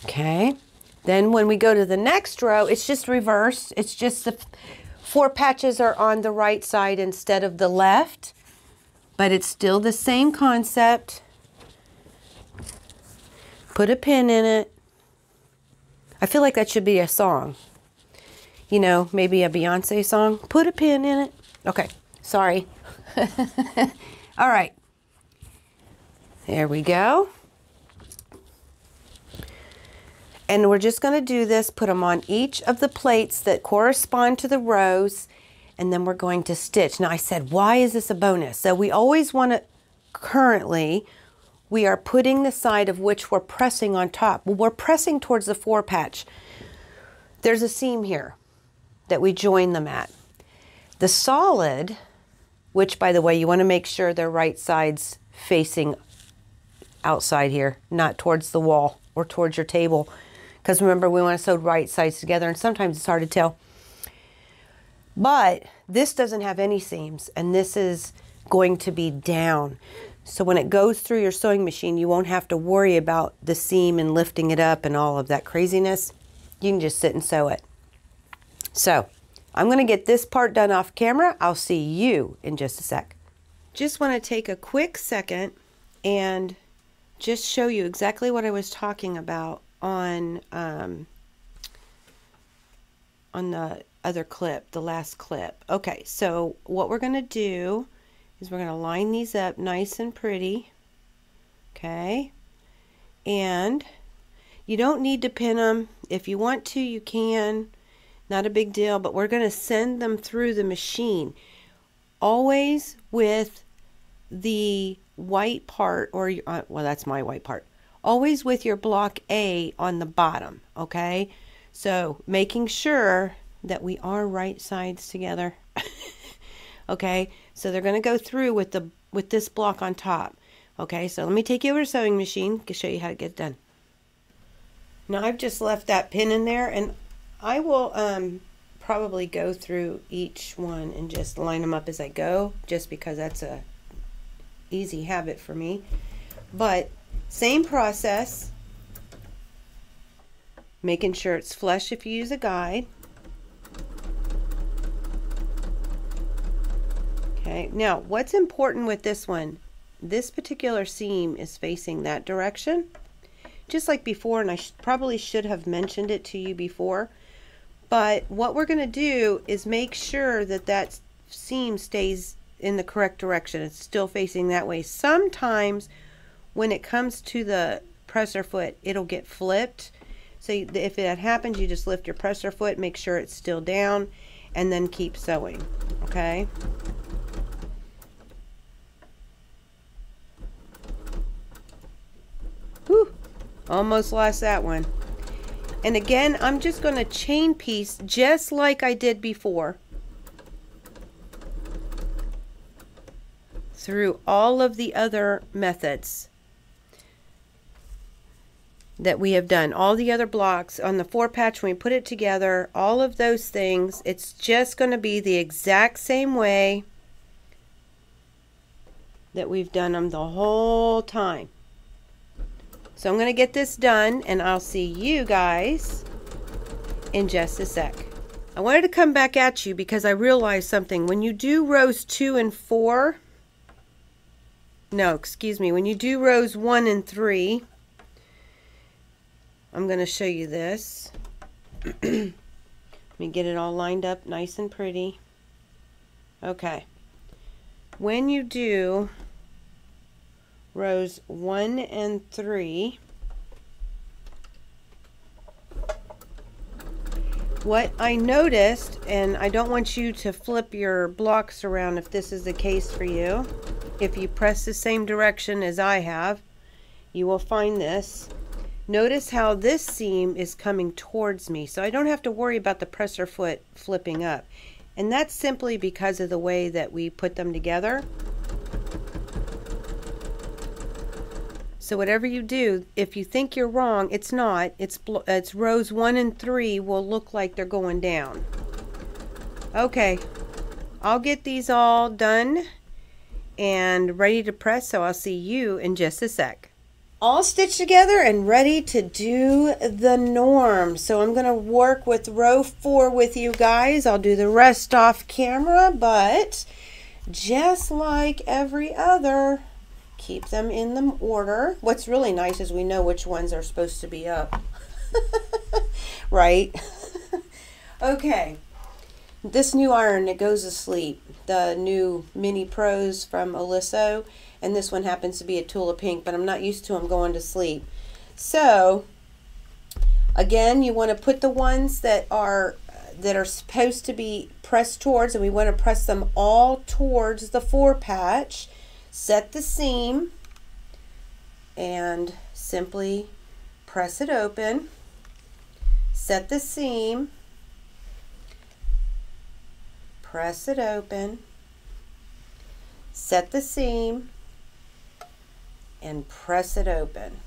Okay, then when we go to the next row, it's just reversed. It's just the 4 patches are on the right side instead of the left, but it's still the same concept. Put a pin in it. I feel like that should be a song. You know, maybe a Beyonce song. Put a pin in it. Okay, sorry. All right. There we go. And we're just going to do this, put them on each of the plates that correspond to the rows, and then we're going to stitch. Now I said, why is this a bonus? So we always want to, currently, we are putting the side of which we're pressing on top. Well, we're pressing towards the 4 patch. There's a seam here that we join them at. The solid, which by the way, you want to make sure they're right sides facing outside here, not towards the wall or towards your table. Because remember, we want to sew right sides together, and sometimes it's hard to tell. But this doesn't have any seams, and this is going to be down. So when it goes through your sewing machine, you won't have to worry about the seam and lifting it up and all of that craziness. You can just sit and sew it. So I'm going to get this part done off camera. I'll see you in just a sec. Just want to take a quick second and just show you exactly what I was talking about on the other clip, the last clip. Okay, so what we're going to do is we're going to line these up nice and pretty. Okay, and you don't need to pin them. If you want to, you can. Not a big deal, but we're going to send them through the machine. Always with the white part, or well, that's my white part. Always with your block A on the bottom, okay? So making sure that we are right sides together. Okay, so they're going to go through with this block on top. Okay, so let me take you over to the sewing machine to show you how to get it done. Now I've just left that pin in there, and I will probably go through each one and just line them up as I go, just because that's a easy habit for me. But same process, making sure it's flush if you use a guide. Okay, now what's important with this one, this particular seam is facing that direction, just like before, and I probably should have mentioned it to you before, but what we're going to do is make sure that that seam stays in the correct direction. It's still facing that way. Sometimes when it comes to the presser foot, it'll get flipped. So if that happens, you just lift your presser foot, make sure it's still down, and then keep sewing. Okay? Whew, almost lost that one. And again, I'm just going to chain piece just like I did before through all of the other methods that we have done. All the other blocks on the 4 patch, when we put it together, all of those things, it's just going to be the exact same way that we've done them the whole time. So I'm going to get this done, and I'll see you guys in just a sec. I wanted to come back at you because I realized something. When you do rows 2 and 4, no, excuse me, when you do rows 1 and 3, I'm going to show you this. Let me get it all lined up nice and pretty. Okay. When you do rows 1 and 3, what I noticed, and I don't want you to flip your blocks around if this is the case for you. If you press the same direction as I have, you will find this. Notice how this seam is coming towards me, so I don't have to worry about the presser foot flipping up. And that's simply because of the way that we put them together. So whatever you do, if you think you're wrong, it's not. It's rows 1 and 3 will look like they're going down. Okay, I'll get these all done and ready to press, so I'll see you in just a sec. All stitched together and ready to do the norm. So I'm going to work with row 4 with you guys. I'll do the rest off camera, but just like every other, keep them in the order. What's really nice is we know which ones are supposed to be up. Right? Okay. This new iron, it goes to sleep. The new Mini Pros from Oliso. And this one happens to be a Tula Pink, but I'm not used to them going to sleep. So, again, you want to put the ones that are supposed to be pressed towards, and we want to press them all towards the 4 patch. Set the seam and simply press it open. Set the seam, press it open, set the seam, and press it open.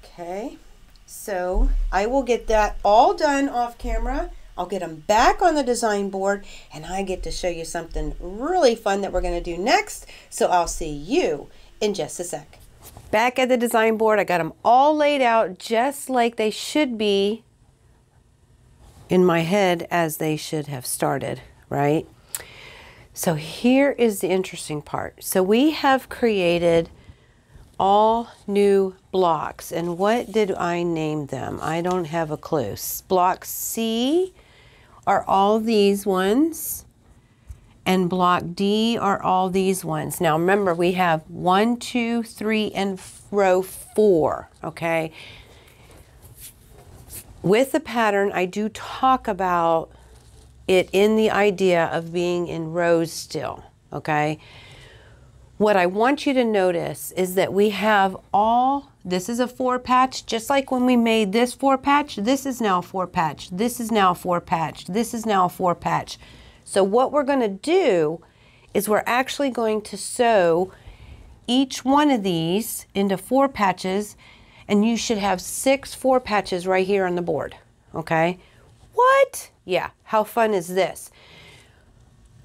Okay, so I will get that all done off camera. I'll get them back on the design board, and I get to show you something really fun that we're going to do next. So I'll see you in just a sec. Back at the design board, I got them all laid out just like they should be in my head, as they should have started, right? So here is the interesting part. So we have created all new blocks, and what did I name them? I don't have a clue. Block C are all these ones, and block D are all these ones. Now remember, we have 1, 2, 3, and row 4, okay? With the pattern, I do talk about it in the idea of being in rows still, okay? What I want you to notice is that we have this is a 4 patch, just like when we made this 4 patch, this is now a 4 patch, this is now a 4 patch, this is now a 4 patch. So what we're going to do is we're actually going to sew each one of these into 4 patches, and you should have 6 4 patches right here on the board, okay? What? Yeah, how fun is this?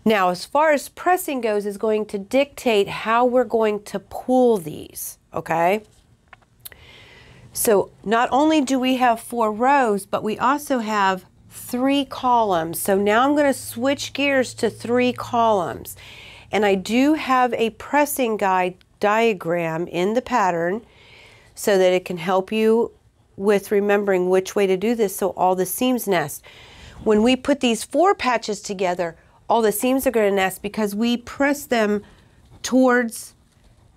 Now, as far as pressing goes, is going to dictate how we're going to pull these, okay? So not only do we have 4 rows, but we also have 3 columns. So now I'm going to switch gears to 3 columns. And I do have a pressing guide diagram in the pattern so that it can help you with remembering which way to do this so all the seams nest. When we put these 4 patches together, all the seams are going to nest because we press them towards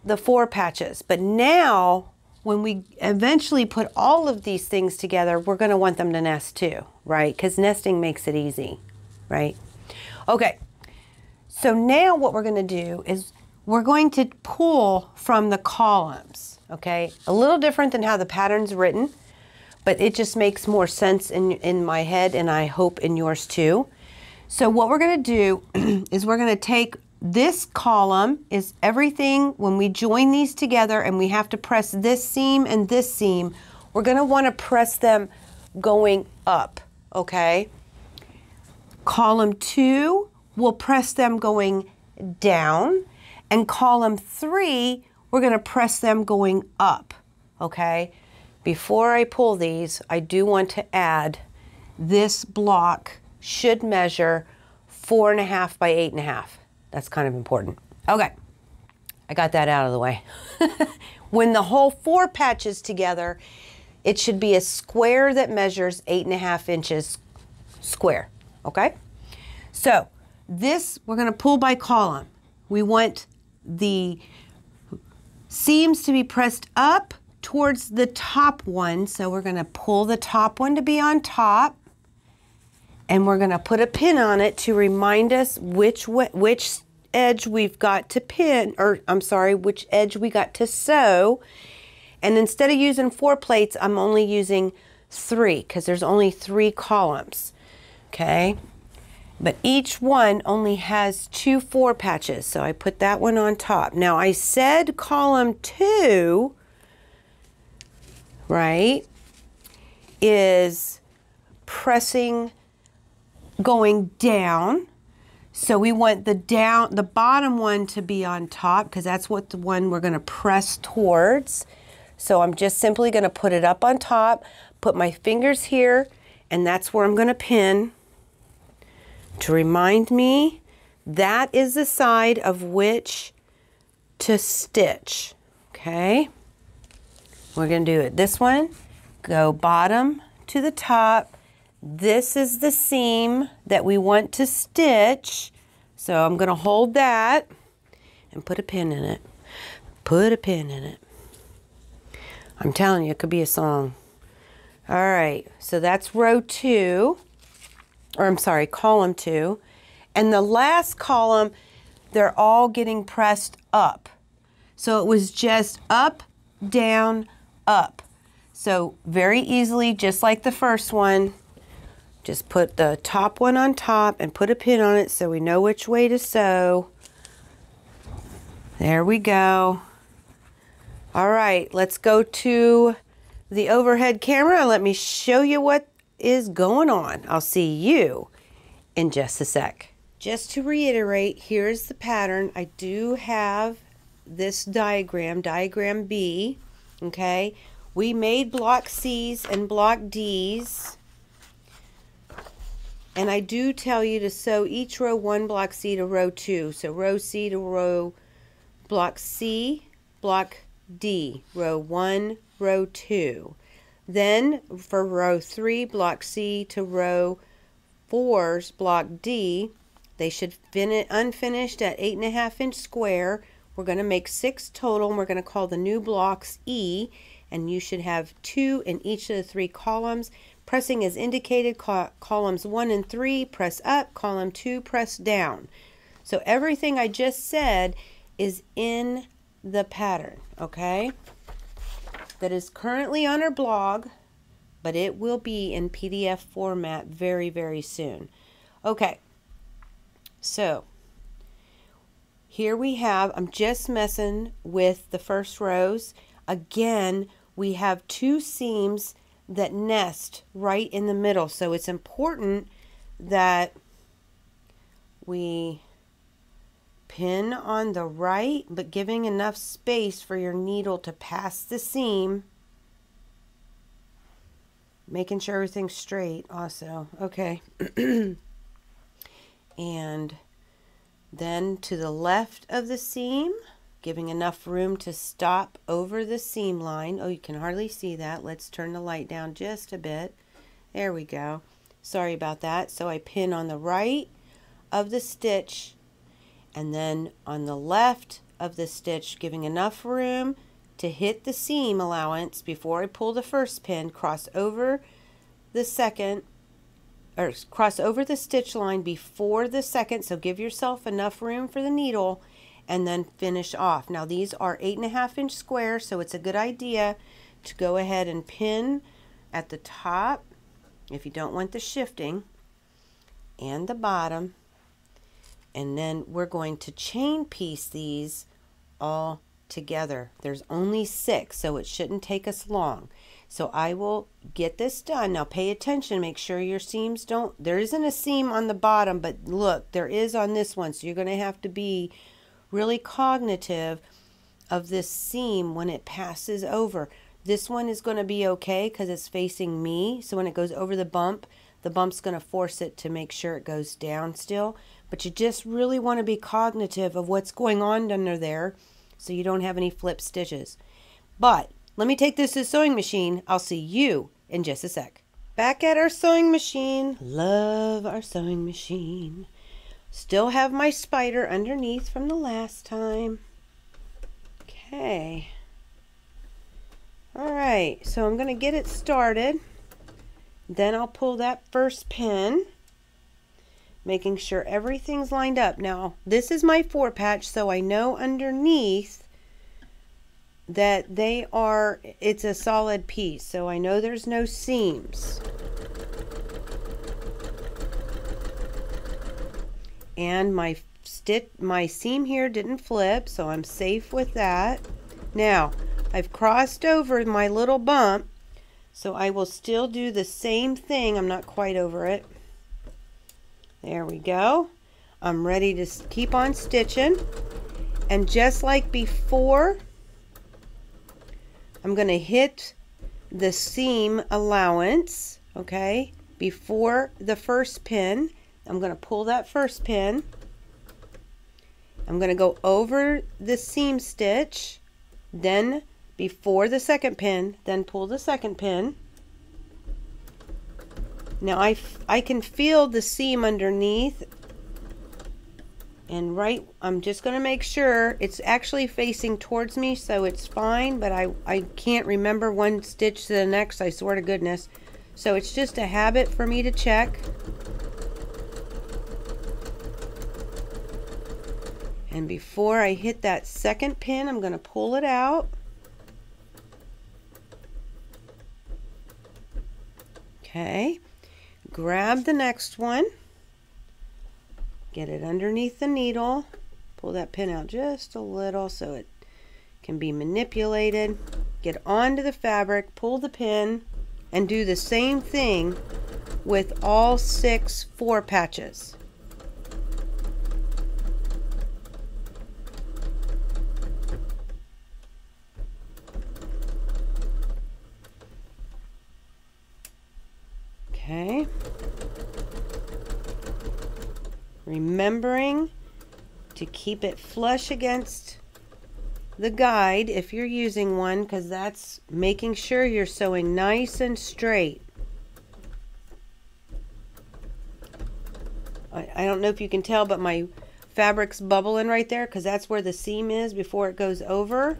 the 4 patches. But now, when we eventually put all of these things together, we're going to want them to nest too, right? Because nesting makes it easy, right? Okay, so now what we're going to do is we're going to pull from the columns, okay? A little different than how the pattern's written, but it just makes more sense in my head, and I hope in yours too. So what we're going to do is we're going to take this column is everything when we join these together and we have to press this seam and this seam, we're going to want to press them going up, okay? Column 2, we'll press them going down, and column 3, we're going to press them going up, okay? Before I pull these, I do want to add this block should measure 4.5 by 8.5. That's kind of important. Okay, I got that out of the way. When the whole 4 patches together, it should be a square that measures 8.5 inches square, okay? So this, we're gonna pull by column. We want the seams to be pressed up towards the top one, so we're gonna pull the top one to be on top, and we're gonna put a pin on it to remind us which edge we've got to pin, or I'm sorry, which edge we got to sew. And instead of using 4 plates, I'm only using 3 because there's only 3 columns, okay? But each one only has 2 4 patches, so I put that one on top. Now I said column 2, right, is pressing, going down. So we want the bottom one to be on top because that's what the one we're gonna press towards. So I'm just simply gonna put it up on top, put my fingers here, and that's where I'm gonna pin to remind me that is the side of which to stitch, okay? We're gonna do it this one, go bottom to the top. This is the seam that we want to stitch. So I'm gonna hold that and put a pin in it. Put a pin in it. I'm telling you, it could be a song. All right, so that's row 2, or I'm sorry, column 2. And the last column, they're all getting pressed up. So it was just up, down, up. So very easily, just like the first one, just put the top one on top and put a pin on it so we know which way to sew. There we go. All right, let's go to the overhead camera and let me show you what is going on. I'll see you in just a sec. Just to reiterate, here's the pattern. I do have this diagram, diagram B, okay? We made block C's and block D's. And I do tell you to sew each row 1 block C to row 2. So row C to row block C, block D, row 1, row 2. Then for row 3, block C to row 4's block D, they should finish unfinished at 8.5 inch square. We're going to make 6 total, and we're going to call the new blocks E, and you should have 2 in each of the 3 columns. Pressing as indicated, columns 1 and 3 press up, column 2 press down. So everything I just said is in the pattern, okay? That is currently on our blog, but it will be in PDF format very, very soon. Okay, so here we have, I'm just messing with the first rows. Again, we have 2 seams that nest right in the middle, so it's important that we pin on the right, but giving enough space for your needle to pass the seam, making sure everything's straight also. Okay. And then to the left of the seam, giving enough room to stop over the seam line. Oh, you can hardly see that. Let's turn the light down just a bit. There we go. Sorry about that. So I pin on the right of the stitch, and then on the left of the stitch, giving enough room to hit the seam allowance before I pull the first pin, cross over the second, or cross over the stitch line before the second, so give yourself enough room for the needle, and then finish off. Now these are 8.5 inch squares, so it's a good idea to go ahead and pin at the top if you don't want the shifting, and the bottom. And then we're going to chain piece these all together. There's only 6, so it shouldn't take us long. So I will get this done. Now pay attention, make sure your seams don't, there isn't a seam on the bottom, but look, there is on this one. So you're going to have to be really cognitive of this seam when it passes over. This one is going to be okay because it's facing me. So when it goes over the bump's going to force it to make sure it goes down still. But you just really want to be cognitive of what's going on under there so you don't have any flip stitches. But let me take this to the sewing machine. I'll see you in just a sec. Back at our sewing machine. Love our sewing machine. Still have my spider underneath from the last time. Okay. Alright, so I'm going to get it started. Then I'll pull that first pin, making sure everything's lined up. Now, this is my 4 patch, so I know underneath that it's a solid piece, so I know there's no seams. And my seam here didn't flip, so I'm safe with that. Now, I've crossed over my little bump, so I will still do the same thing. I'm not quite over it. There we go. I'm ready to keep on stitching. And just like before, I'm going to hit the seam allowance, okay, before the first pin. I'm going to pull that first pin. I'm going to go over the seam stitch, then before the second pin, then pull the second pin. Now I can feel the seam underneath, and I'm just going to make sure it's actually facing towards me, so it's fine, but I can't remember one stitch to the next, I swear to goodness. So it's just a habit for me to check. And before I hit that second pin, I'm going to pull it out. Okay, grab the next one, get it underneath the needle, pull that pin out just a little so it can be manipulated, get onto the fabric, pull the pin, and do the same thing with all 6 4 patches. Okay. Remembering to keep it flush against the guide if you're using one, because that's making sure you're sewing nice and straight. I don't know if you can tell, but my fabric's bubbling right there because that's where the seam is before it goes over.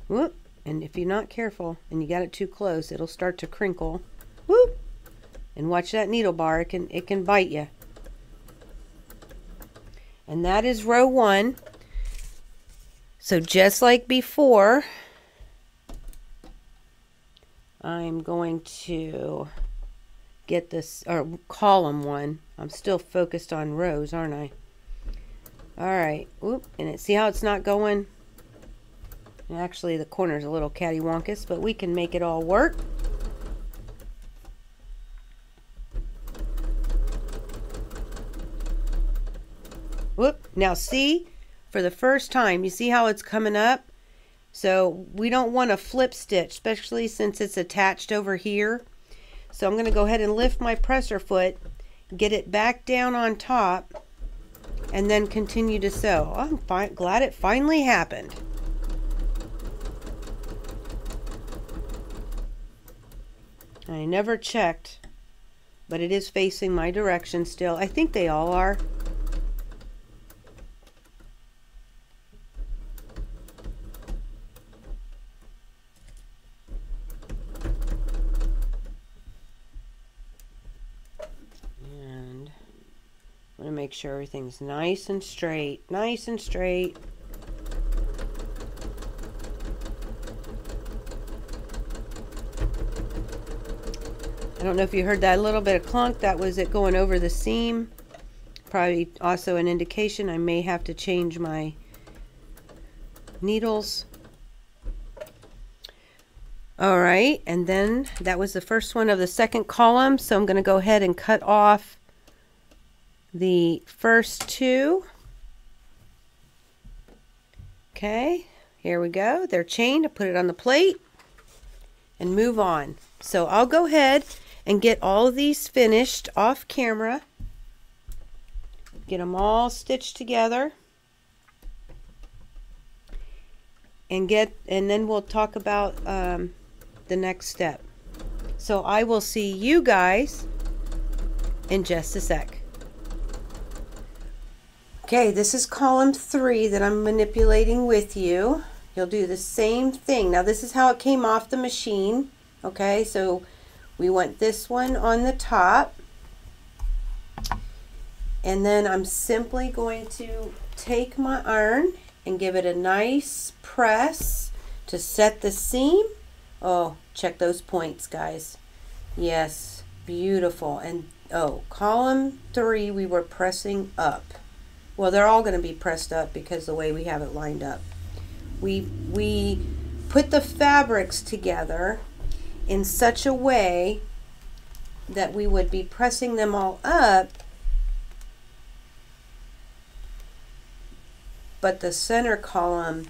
Whoop, and if you're not careful and you got it too close, it'll start to crinkle. Whoop, and watch that needle bar, it can bite you. And that is row 1. So just like before, I'm going to get this, or column 1. I'm still focused on rows, aren't I? All right, whoop, and see how it's not going? Actually, the corner's a little cattywampus, but we can make it all work. Whoop. Now see, for the first time, you see how it's coming up? So we don't want a flip stitch, especially since it's attached over here. So I'm going to go ahead and lift my presser foot, get it back down on top, and then continue to sew. I'm glad it finally happened. I never checked, but it is facing my direction still. I think they all are. And I'm going to make sure everything's nice and straight. Nice and straight. I don't know if you heard that little bit of clunk. That was it going over the seam. Probably also an indication I may have to change my needles. All right, and then that was the first one of the second column, so I'm going to go ahead and cut off the first 2. Okay, here we go. They're chained. I put it on the plate. and move on. So I'll go ahead and get all of these finished off camera. Get them all stitched together. And then we'll talk about the next step. So I will see you guys in just a sec. Okay, this is column 3 that I'm manipulating with you. You'll do the same thing. Now this is how it came off the machine. Okay, so we want this one on the top. And then I'm simply going to take my iron and give it a nice press to set the seam. Oh, check those points, guys. Yes, beautiful. And oh, column 3 we were pressing up. Well, they're all going to be pressed up because the way we have it lined up. We put the fabrics together in such a way that we would be pressing them all up, but the center column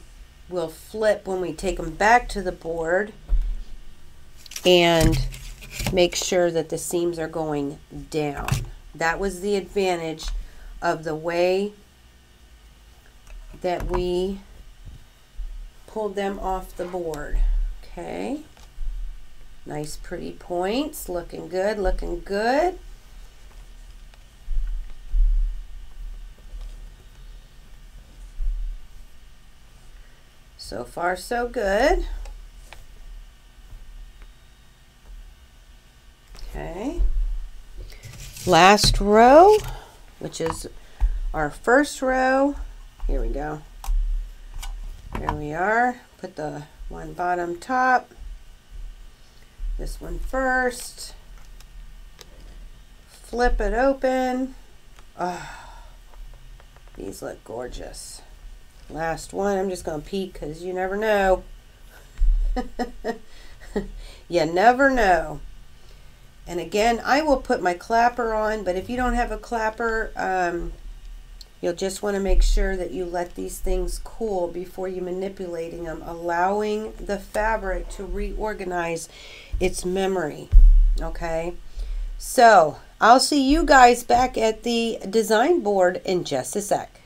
will flip when we take them back to the board and make sure that the seams are going down. That was the advantage of the way that we pulled them off the board. Okay, nice pretty points, looking good, looking good. So far so good. Okay, last row, which is our first row. Here we go. There we are. Put the one bottom top. This one first. Flip it open. Oh, these look gorgeous. Last one. I'm just going to peek because you never know. You never know. And again, I will put my clapper on, but if you don't have a clapper, you'll just want to make sure that you let these things cool before you manipulating them, allowing the fabric to reorganize its memory. Okay, so I'll see you guys back at the design board in just a sec.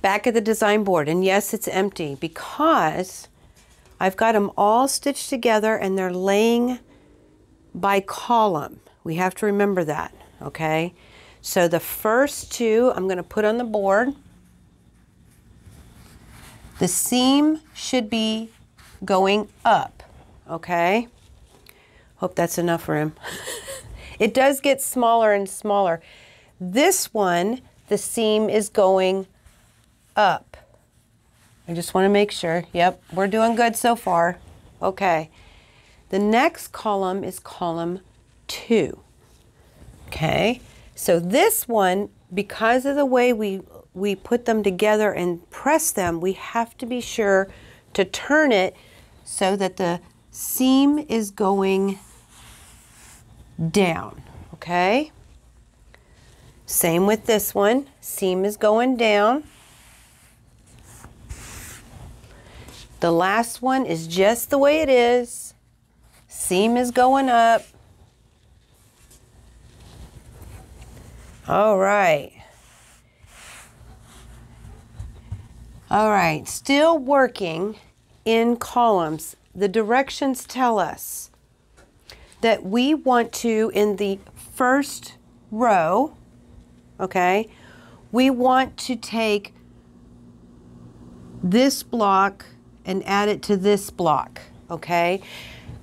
Back at the design board, and yes, it's empty because I've got them all stitched together and they're laying by column. We have to remember that, okay? So the first two I'm going to put on the board. The seam should be going up, okay? Hope that's enough room. It does get smaller and smaller. This one, the seam is going up. I just want to make sure. Yep, we're doing good so far. Okay. The next column is column 2. Okay. So this one, because of the way we put them together and press them, we have to be sure to turn it so that the seam is going down. Okay. Same with this one. Seam is going down. The last one is just the way it is. Seam is going up. All right. All right, still working in columns. The directions tell us that we want to, in the first row, okay, we want to take this block and add it to this block, okay?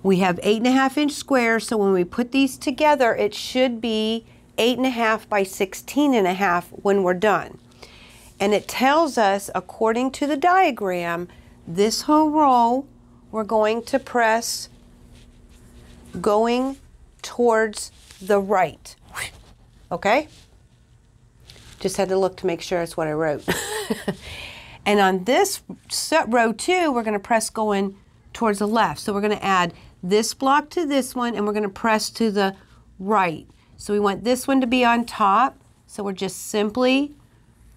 We have 8.5 inch squares, so when we put these together, it should be 8.5 by 16.5 when we're done. And it tells us, according to the diagram, this whole row we're going to press going towards the right, okay? Just had to look to make sure it's what I wrote. And on this row 2, we're going to press going towards the left. So we're going to add this block to this one, and we're going to press to the right. So we want this one to be on top. So we're just simply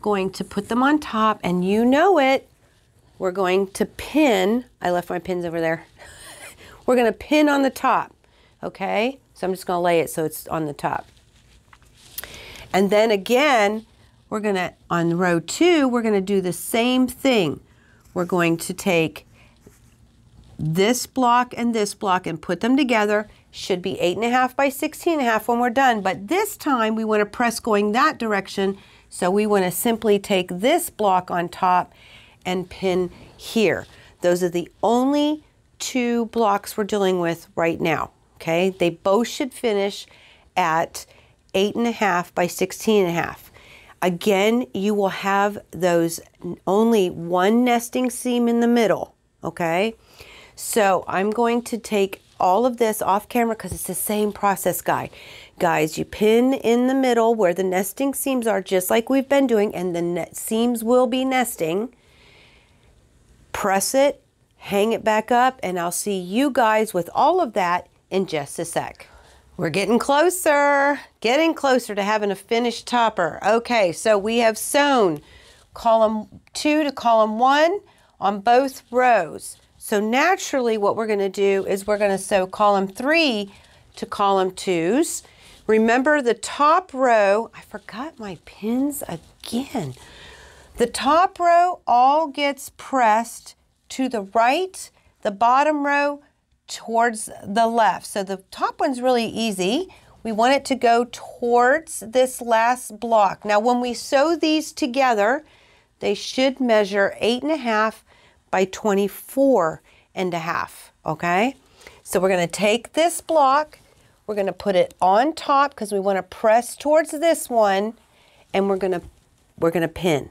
going to put them on top, and you know it. We're going to pin. I left my pins over there. we're going to pin on the top, okay? So I'm just going to lay it so it's on the top. And then again, we're going to, on row 2, we're going to do the same thing. We're going to take this block and put them together. Should be 8.5 by 16.5 when we're done, but this time we want to press going that direction, so we want to simply take this block on top and pin here. Those are the only 2 blocks we're dealing with right now, okay? They both should finish at 8.5 by 16.5. Again, you will have those only 1 nesting seam in the middle, okay? So I'm going to take all of this off camera because it's the same process, guys. You pin in the middle where the nesting seams are, just like we've been doing, and the seams will be nesting. Press it, hang it back up, and I'll see you guys with all of that in just a sec. We're getting closer to having a finished topper. Okay, so we have sewn column 2 to column 1 on both rows. So naturally what we're going to do is we're going to sew column 3 to column 2s. Remember the top row, I forgot my pins again. The top row all gets pressed to the right, the bottom row towards the left. So the top one's really easy. We want it to go towards this last block. Now when we sew these together, they should measure 8.5 by 24.5, okay? So we're going to take this block, we're going to put it on top because we want to press towards this one, and we're going to pin.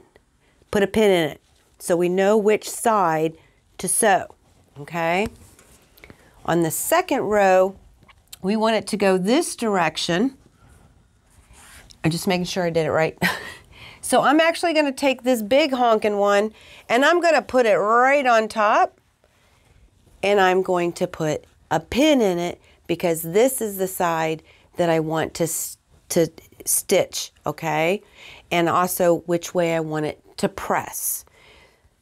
Put a pin in it so we know which side to sew, okay? On the second row, we want it to go this direction. I'm just making sure I did it right. So I'm actually going to take this big honking one and I'm going to put it right on top, and I'm going to put a pin in it because this is the side that I want to stitch, okay? And also which way I want it to press.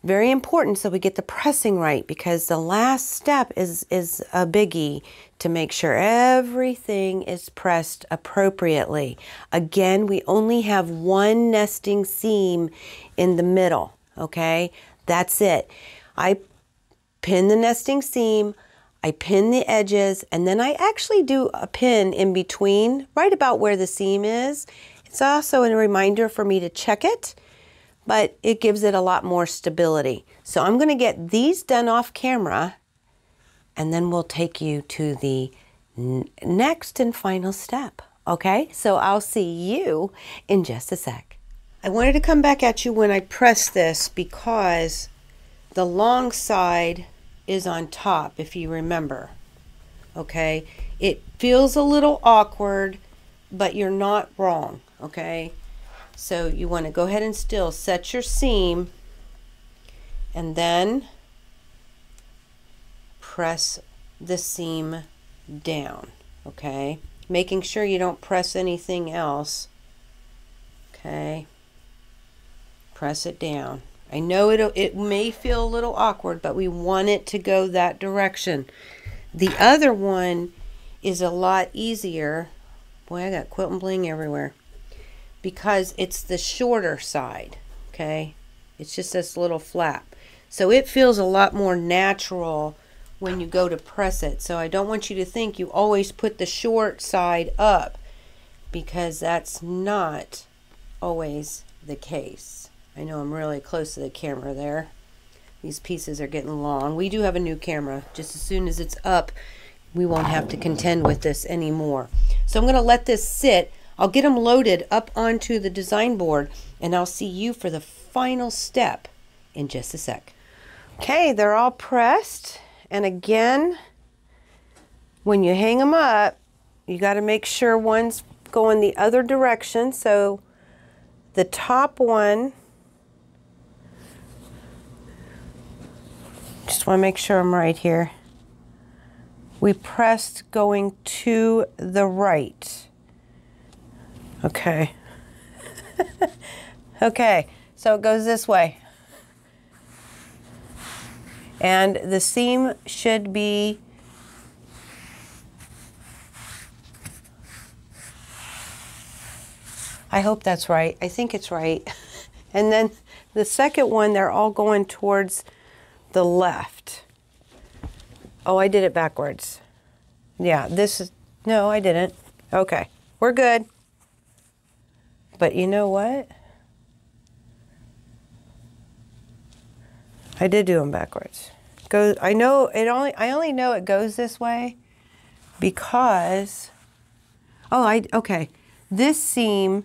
Very important so we get the pressing right, because the last step is a biggie to make sure everything is pressed appropriately. Again, we only have 1 nesting seam in the middle, okay? That's it. I pin the nesting seam, I pin the edges, and then I actually do a pin in between, right about where the seam is. It's also a reminder for me to check it, but it gives it a lot more stability. So I'm going to get these done off camera, and then we'll take you to the next and final step. Okay, so I'll see you in just a sec. I wanted to come back at you when I press this because the long side is on top, if you remember. Okay, it feels a little awkward, but you're not wrong, okay? So you want to go ahead and still set your seam and then press the seam down, okay? Making sure you don't press anything else, okay? Press it down. I know it may feel a little awkward, but we want it to go that direction. The other one is a lot easier. Boy, I got quilt and bling everywhere. Because it's the shorter side, okay? It's just this little flap. So it feels a lot more natural when you go to press it. So I don't want you to think you always put the short side up, because that's not always the case. I know I'm really close to the camera there. These pieces are getting long. We do have a new camera. Just as soon as it's up, we won't have to contend with this anymore. So I'm going to let this sit. I'll get them loaded up onto the design board, and I'll see you for the final step in just a sec. Okay, they're all pressed, and again, when you hang them up, you got to make sure one's going the other direction. So the top one, just want to make sure I'm right here. We pressed going to the right. Okay. Okay, so it goes this way. And the seam should be I hope that's right. I think it's right. And then the second one, they're all going towards the left. Oh, I did it backwards. Yeah, this is, no, I didn't. Okay, we're good. But you know what? I did do them backwards. I only know it goes this way because, okay. This seam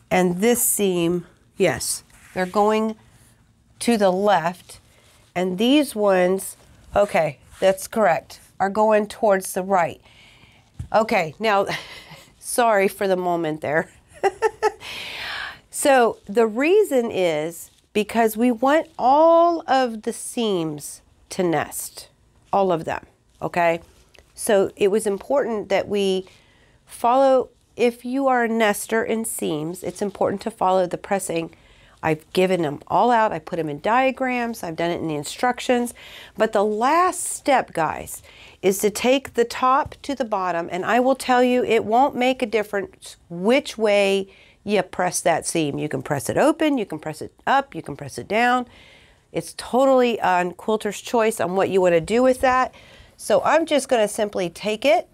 and this seam, yes, they're going to the left. And these ones, okay, that's correct, are going towards the right. Okay, now, sorry for the moment there. So the reason is because we want all of the seams to nest, all of them, okay? So it was important that we follow, if you are a nester in seams, it's important to follow the pressing. I've given them all out. I put them in diagrams. I've done it in the instructions. But the last step, guys, is to take the top to the bottom. And I will tell you, it won't make a difference which way you press that seam. You can press it open. You can press it up. You can press it down. It's totally on quilter's choice on what you want to do with that. So I'm just going to simply take it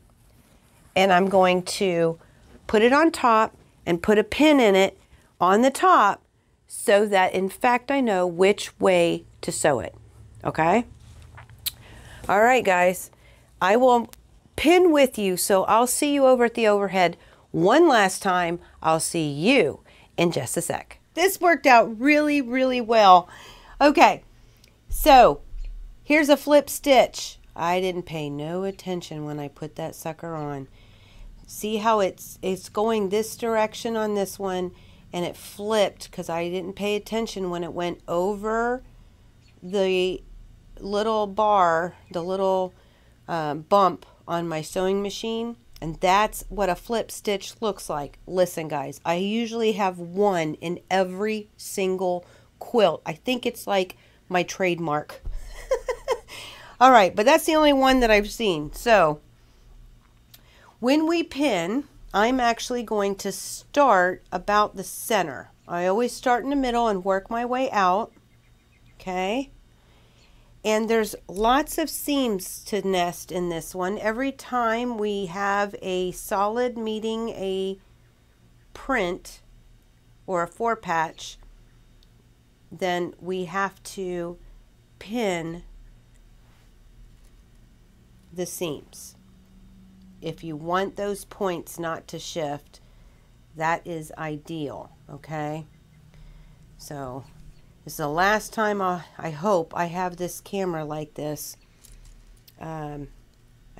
and I'm going to put it on top and put a pin in it on the top so that in fact I know which way to sew it. Okay? All right, guys. I will pin with you, so I'll see you over at the overhead one last time. I'll see you in just a sec. This worked out really, really well. Okay, so here's a flip stitch. I didn't pay no attention when I put that sucker on. See how it's going this direction on this one, and it flipped because I didn't pay attention when it went over the little bar, the little bump on my sewing machine. And that's what a flip stitch looks like. Listen, guys, I usually have one in every single quilt. I think it's like my trademark. All right, but that's the only one that I've seen. So when we pin, I'm actually going to start about the center. I always start in the middle and work my way out. Okay. And there's lots of seams to nest in this one. Every time we have a solid meeting a print or a 4-patch, then we have to pin the seams. If you want those points not to shift, that is ideal, okay? So this is the last time I hope I have this camera like this. I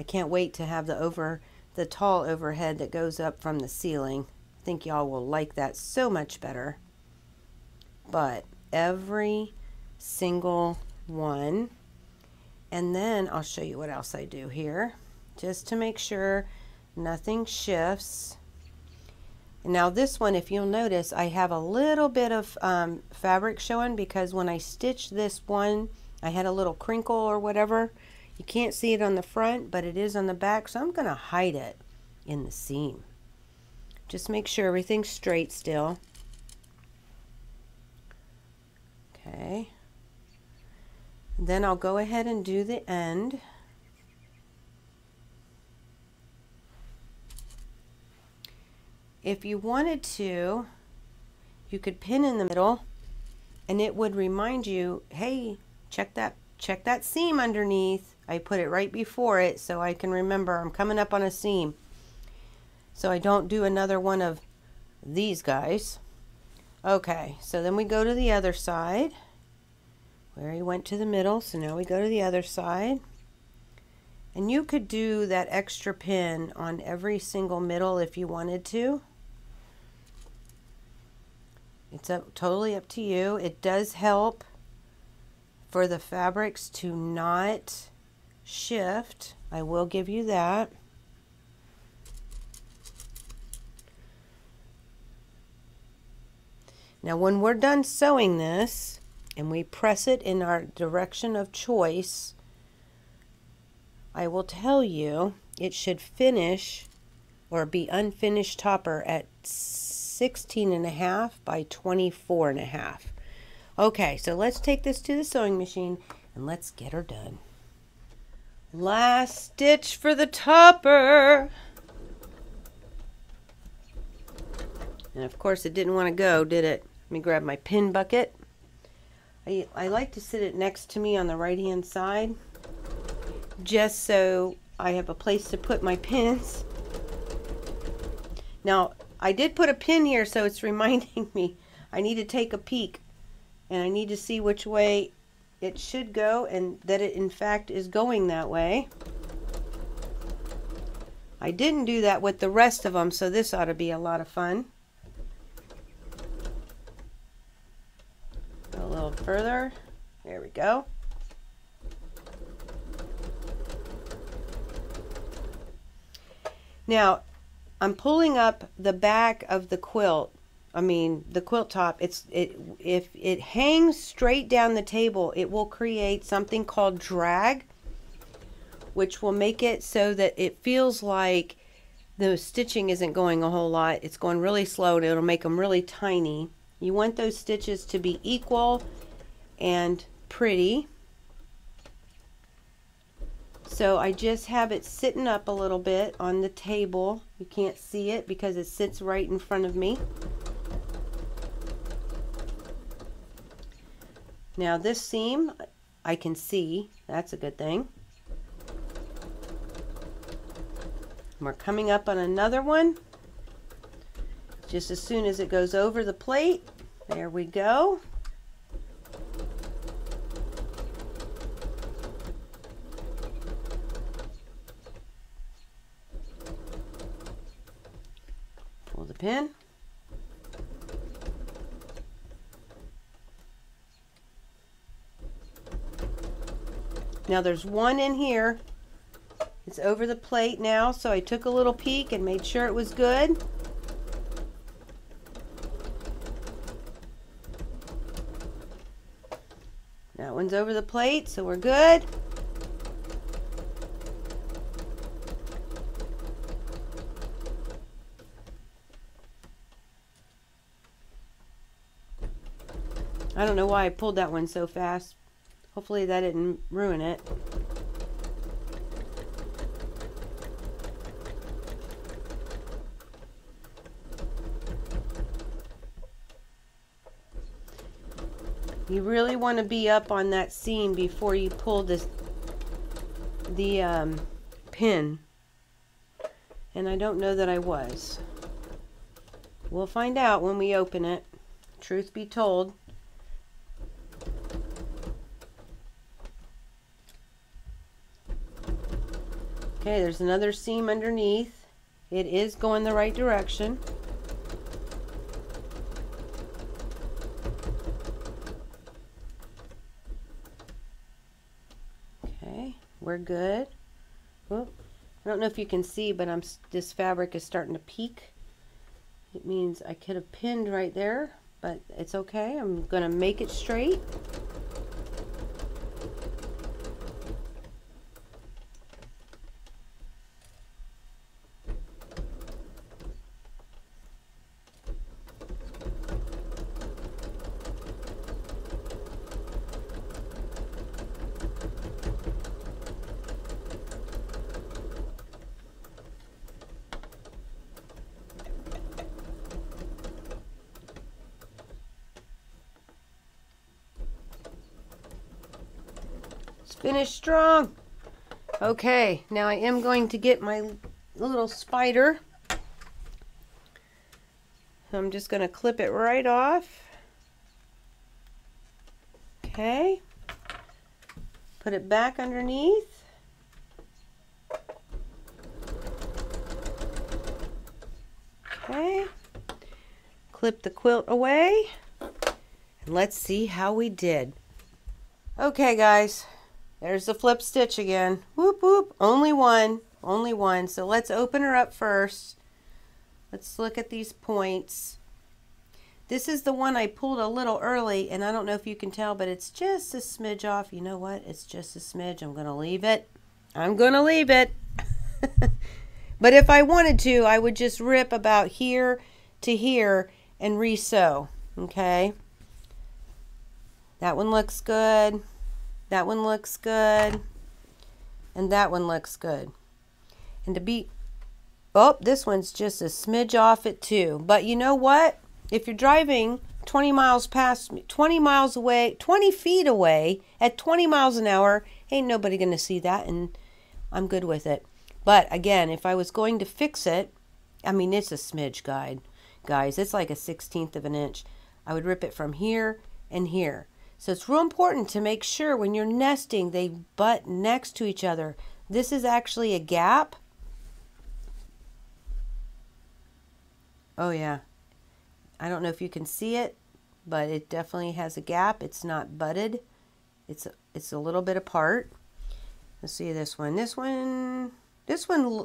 can't wait to have the tall overhead that goes up from the ceiling. I think y'all will like that so much better. But every single one. And then I'll show you what else I do here, just to make sure nothing shifts. And now this one, if you'll notice, I have a little bit of fabric showing because when I stitched this one, I had a little crinkle or whatever. You can't see it on the front, but it is on the back, so I'm going to hide it in the seam. Just make sure everything's straight still. Okay. Then I'll go ahead and do the end. If you wanted to, you could pin in the middle and it would remind you, hey, check that seam underneath. I put it right before it so I can remember I'm coming up on a seam. So I don't do another one of these guys. Okay, so then we go to the other side where he went to the middle. So now we go to the other side. And you could do that extra pin on every single middle if you wanted to. It's totally up to you. It does help for the fabrics to not shift. I will give you that. Now when we're done sewing this and we press it in our direction of choice, I will tell you it should finish or be unfinished topper at 16.5 by 24.5. Okay, so let's take this to the sewing machine and let's get her done. Last stitch for the topper. And of course it didn't want to go, did it? Let me grab my pin bucket. I like to sit it next to me on the right hand side, just so I have a place to put my pins. Now, I did put a pin here, so it's reminding me I need to take a peek, and I need to see which way it should go, and that it in fact is going that way. I didn't do that with the rest of them, so this ought to be a lot of fun. Go a little further. There we go. Now, I'm pulling up the back of the quilt. I mean, the quilt top. If it hangs straight down the table, it will create something called drag, which will make it so that it feels like the stitching isn't going a whole lot. It's going really slow, and it'll make them really tiny. You want those stitches to be equal and pretty. So I just have it sitting up a little bit on the table. You can't see it because it sits right in front of me. Now this seam I can see. That's a good thing. We're coming up on another one. Just as soon as it goes over the plate. There we go. Pull the pin. Now there's one in here. It's over the plate now, so I took a little peek and made sure it was good. That one's over the plate, so we're good. I don't know why I pulled that one so fast. Hopefully that didn't ruin it. You really want to be up on that seam before you pull the pin. And I don't know that I was. We'll find out when we open it. Truth be told. Okay, there's another seam underneath. It is going the right direction. Okay, we're good. Oh, I don't know if you can see, but this fabric is starting to peak. It means I could have pinned right there, but it's okay. I'm going to make it straight. Finish strong. Okay, now I am going to get my little spider. I'm just going to clip it right off. Okay. Put it back underneath. Okay. Clip the quilt away. And let's see how we did. Okay, guys. There's the flip stitch again. Whoop, whoop. Only one. Only one. So let's open her up first. Let's look at these points. This is the one I pulled a little early, and I don't know if you can tell, but it's just a smidge off. You know what? It's just a smidge. I'm going to leave it. I'm going to leave it. But if I wanted to, I would just rip about here to here and re-sew. Okay, that one looks good, that one looks good, and that one looks good. And to be, oh, this one's just a smidge off it too. But you know what? If you're driving 20 miles past me, 20 miles away, 20 feet away at 20 miles an hour, ain't nobody gonna see that, and I'm good with it. But again, if I was going to fix it, I mean, it's a smidge guys. It's like a 1/16 of an inch. I would rip it from here and here. So it's real important to make sure when you're nesting, they butt next to each other. This is actually a gap. Oh yeah. I don't know if you can see it, but it definitely has a gap. It's not butted. It's a little bit apart. Let's see this one. This one,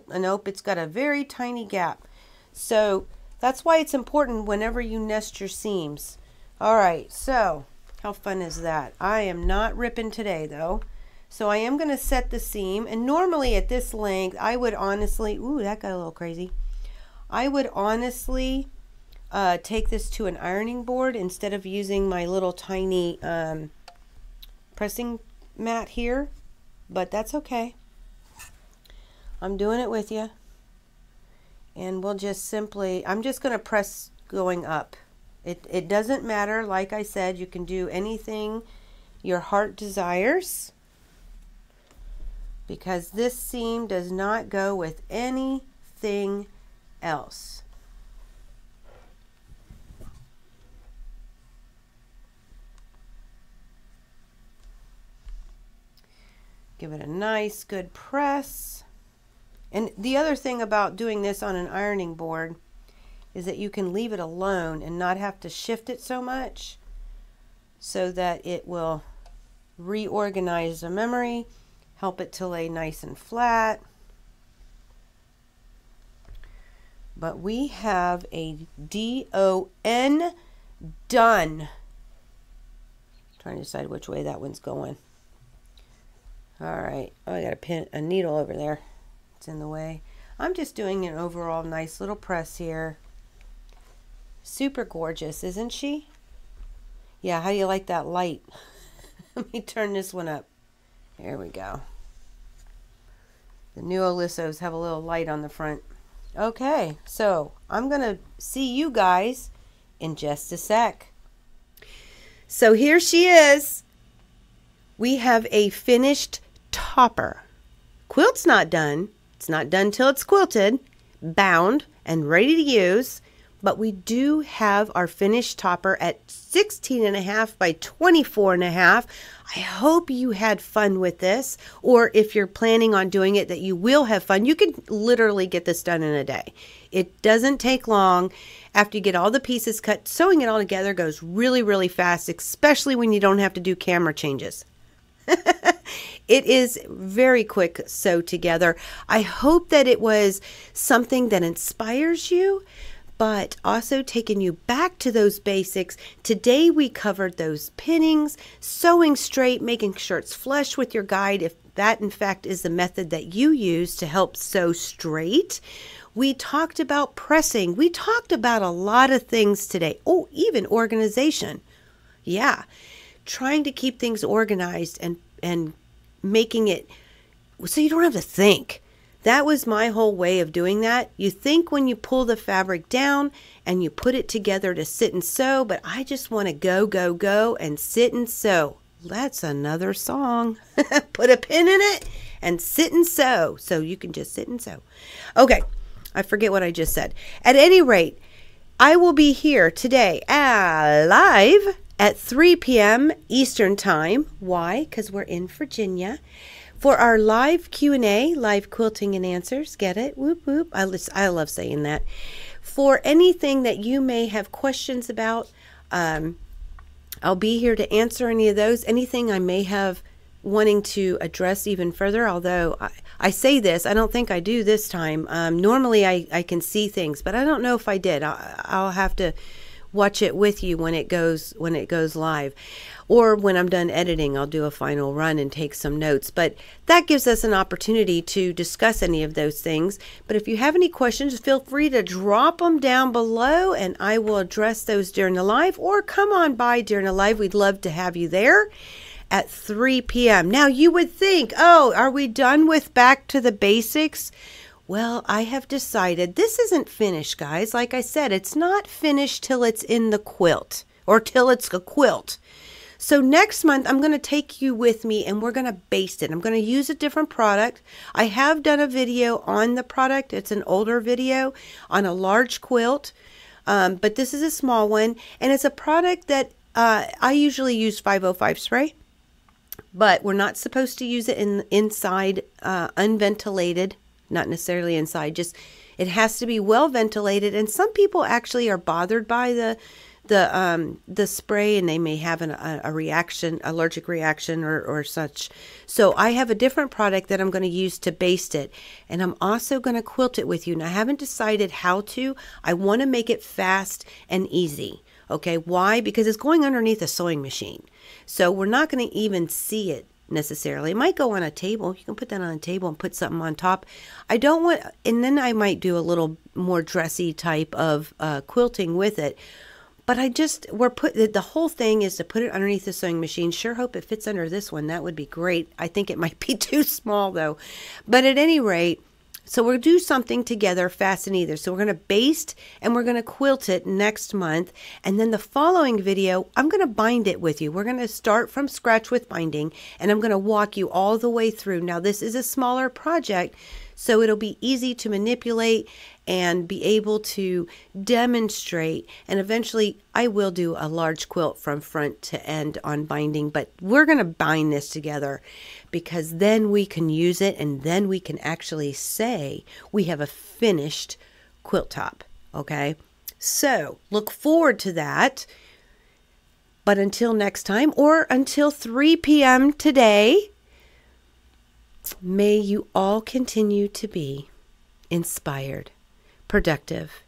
nope, it's got a very tiny gap. So that's why it's important whenever you nest your seams. All right, so how fun is that? I am not ripping today though. So I am going to set the seam, and normally at this length, I would honestly, ooh, that got a little crazy. I would honestly take this to an ironing board instead of using my little tiny pressing mat here, but that's okay. I'm doing it with you. And we'll just simply, I'm just going to press going up. It doesn't matter. Like I said, you can do anything your heart desires, because this seam does not go with anything else. Give it a nice good press. And the other thing about doing this on an ironing board is that you can leave it alone and not have to shift it so much, so that it will reorganize the memory, help it to lay nice and flat. But we have a D-O-N done. Trying to decide which way that one's going. All right, oh, I got a needle over there. It's in the way. I'm just doing an overall nice little press here. Super gorgeous, isn't she? Yeah, how do you like that light? Let me turn this one up. There we go. The new Olissos have a little light on the front. Okay, so I'm gonna see you guys in just a sec. So here she is. We have a finished topper. Quilt's not done. It's not done till it's quilted, bound, and ready to use. But we do have our finished topper at 16.5 by 24.5. I hope you had fun with this, or if you're planning on doing it, that you will have fun. You can literally get this done in a day. It doesn't take long. After you get all the pieces cut, sewing it all together goes really, really fast, especially when you don't have to do camera changes. It is very quick sew together. I hope that it was something that inspires you, but also taking you back to those basics. Today we covered those pinnings, sewing straight, making sure it's flush with your guide, if that in fact is the method that you use to help sew straight. We talked about pressing. We talked about a lot of things today. Oh, even organization. Yeah, trying to keep things organized and making it so you don't have to think. That was my whole way of doing that. You think when you pull the fabric down and you put it together to sit and sew, but I just want to go, go, go and sit and sew. That's another song. Put a pin in it and sit and sew. So you can just sit and sew. Okay, I forget what I just said. At any rate, I will be here today live at 3 p.m. Eastern Time. Why? Because we're in Virginia. For our live Q&A, live quilting and answers. Get it? Whoop, whoop. I love saying that. For anything that you may have questions about, I'll be here to answer any of those. Anything I may have wanting to address even further, although I say this, I don't think I do this time. Normally I can see things, but I don't know if I did. I'll have to watch it with you when it goes live. Or when I'm done editing, I'll do a final run and take some notes. But that gives us an opportunity to discuss any of those things. But if you have any questions, feel free to drop them down below and I will address those during the live, or come on by during the live. We'd love to have you there at 3 p.m. Now you would think, oh, are we done with back to the basics? Well, I have decided this isn't finished, guys. Like I said, it's not finished till it's in the quilt, or till it's a quilt. So next month, I'm going to take you with me and we're going to baste it. I'm going to use a different product. I have done a video on the product. It's an older video on a large quilt, but this is a small one. And it's a product that I usually use 505 spray, but we're not supposed to use it inside unventilated, not necessarily inside, just it has to be well ventilated. And some people actually are bothered by the spray, and they may have a reaction, allergic reaction or such. So I have a different product that I'm going to use to baste it, and I'm also going to quilt it with you. And I haven't decided how to. I want to make it fast and easy. Okay, why? Because it's going underneath a sewing machine, so we're not going to even see it necessarily. It might go on a table. You can put that on a table and put something on top. I don't want, and then I might do a little more dressy type of quilting with it. But the whole thing is to put it underneath the sewing machine. Sure hope it fits under this one. That would be great. I think it might be too small though. But at any rate, so we'll do something together fast and easy. So we're going to baste and we're going to quilt it next month. And then the following video, I'm going to bind it with you. We're going to start from scratch with binding, and I'm going to walk you all the way through. Now this is a smaller project, so it'll be easy to manipulate and be able to demonstrate. And eventually I will do a large quilt from front to end on binding, but we're going to bind this together because then we can use it, and then we can actually say we have a finished quilt top. Okay, so look forward to that. But until next time, or until 3 p.m. today, may you all continue to be inspired, productive,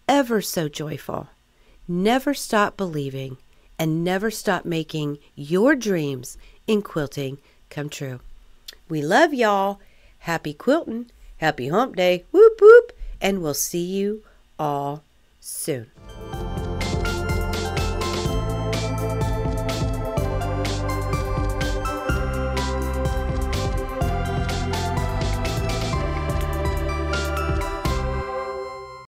ever so joyful. Never stop believing, and never stop making your dreams in quilting come true. We love y'all. Happy quilting. Happy hump day. Whoop whoop. And we'll see you all soon.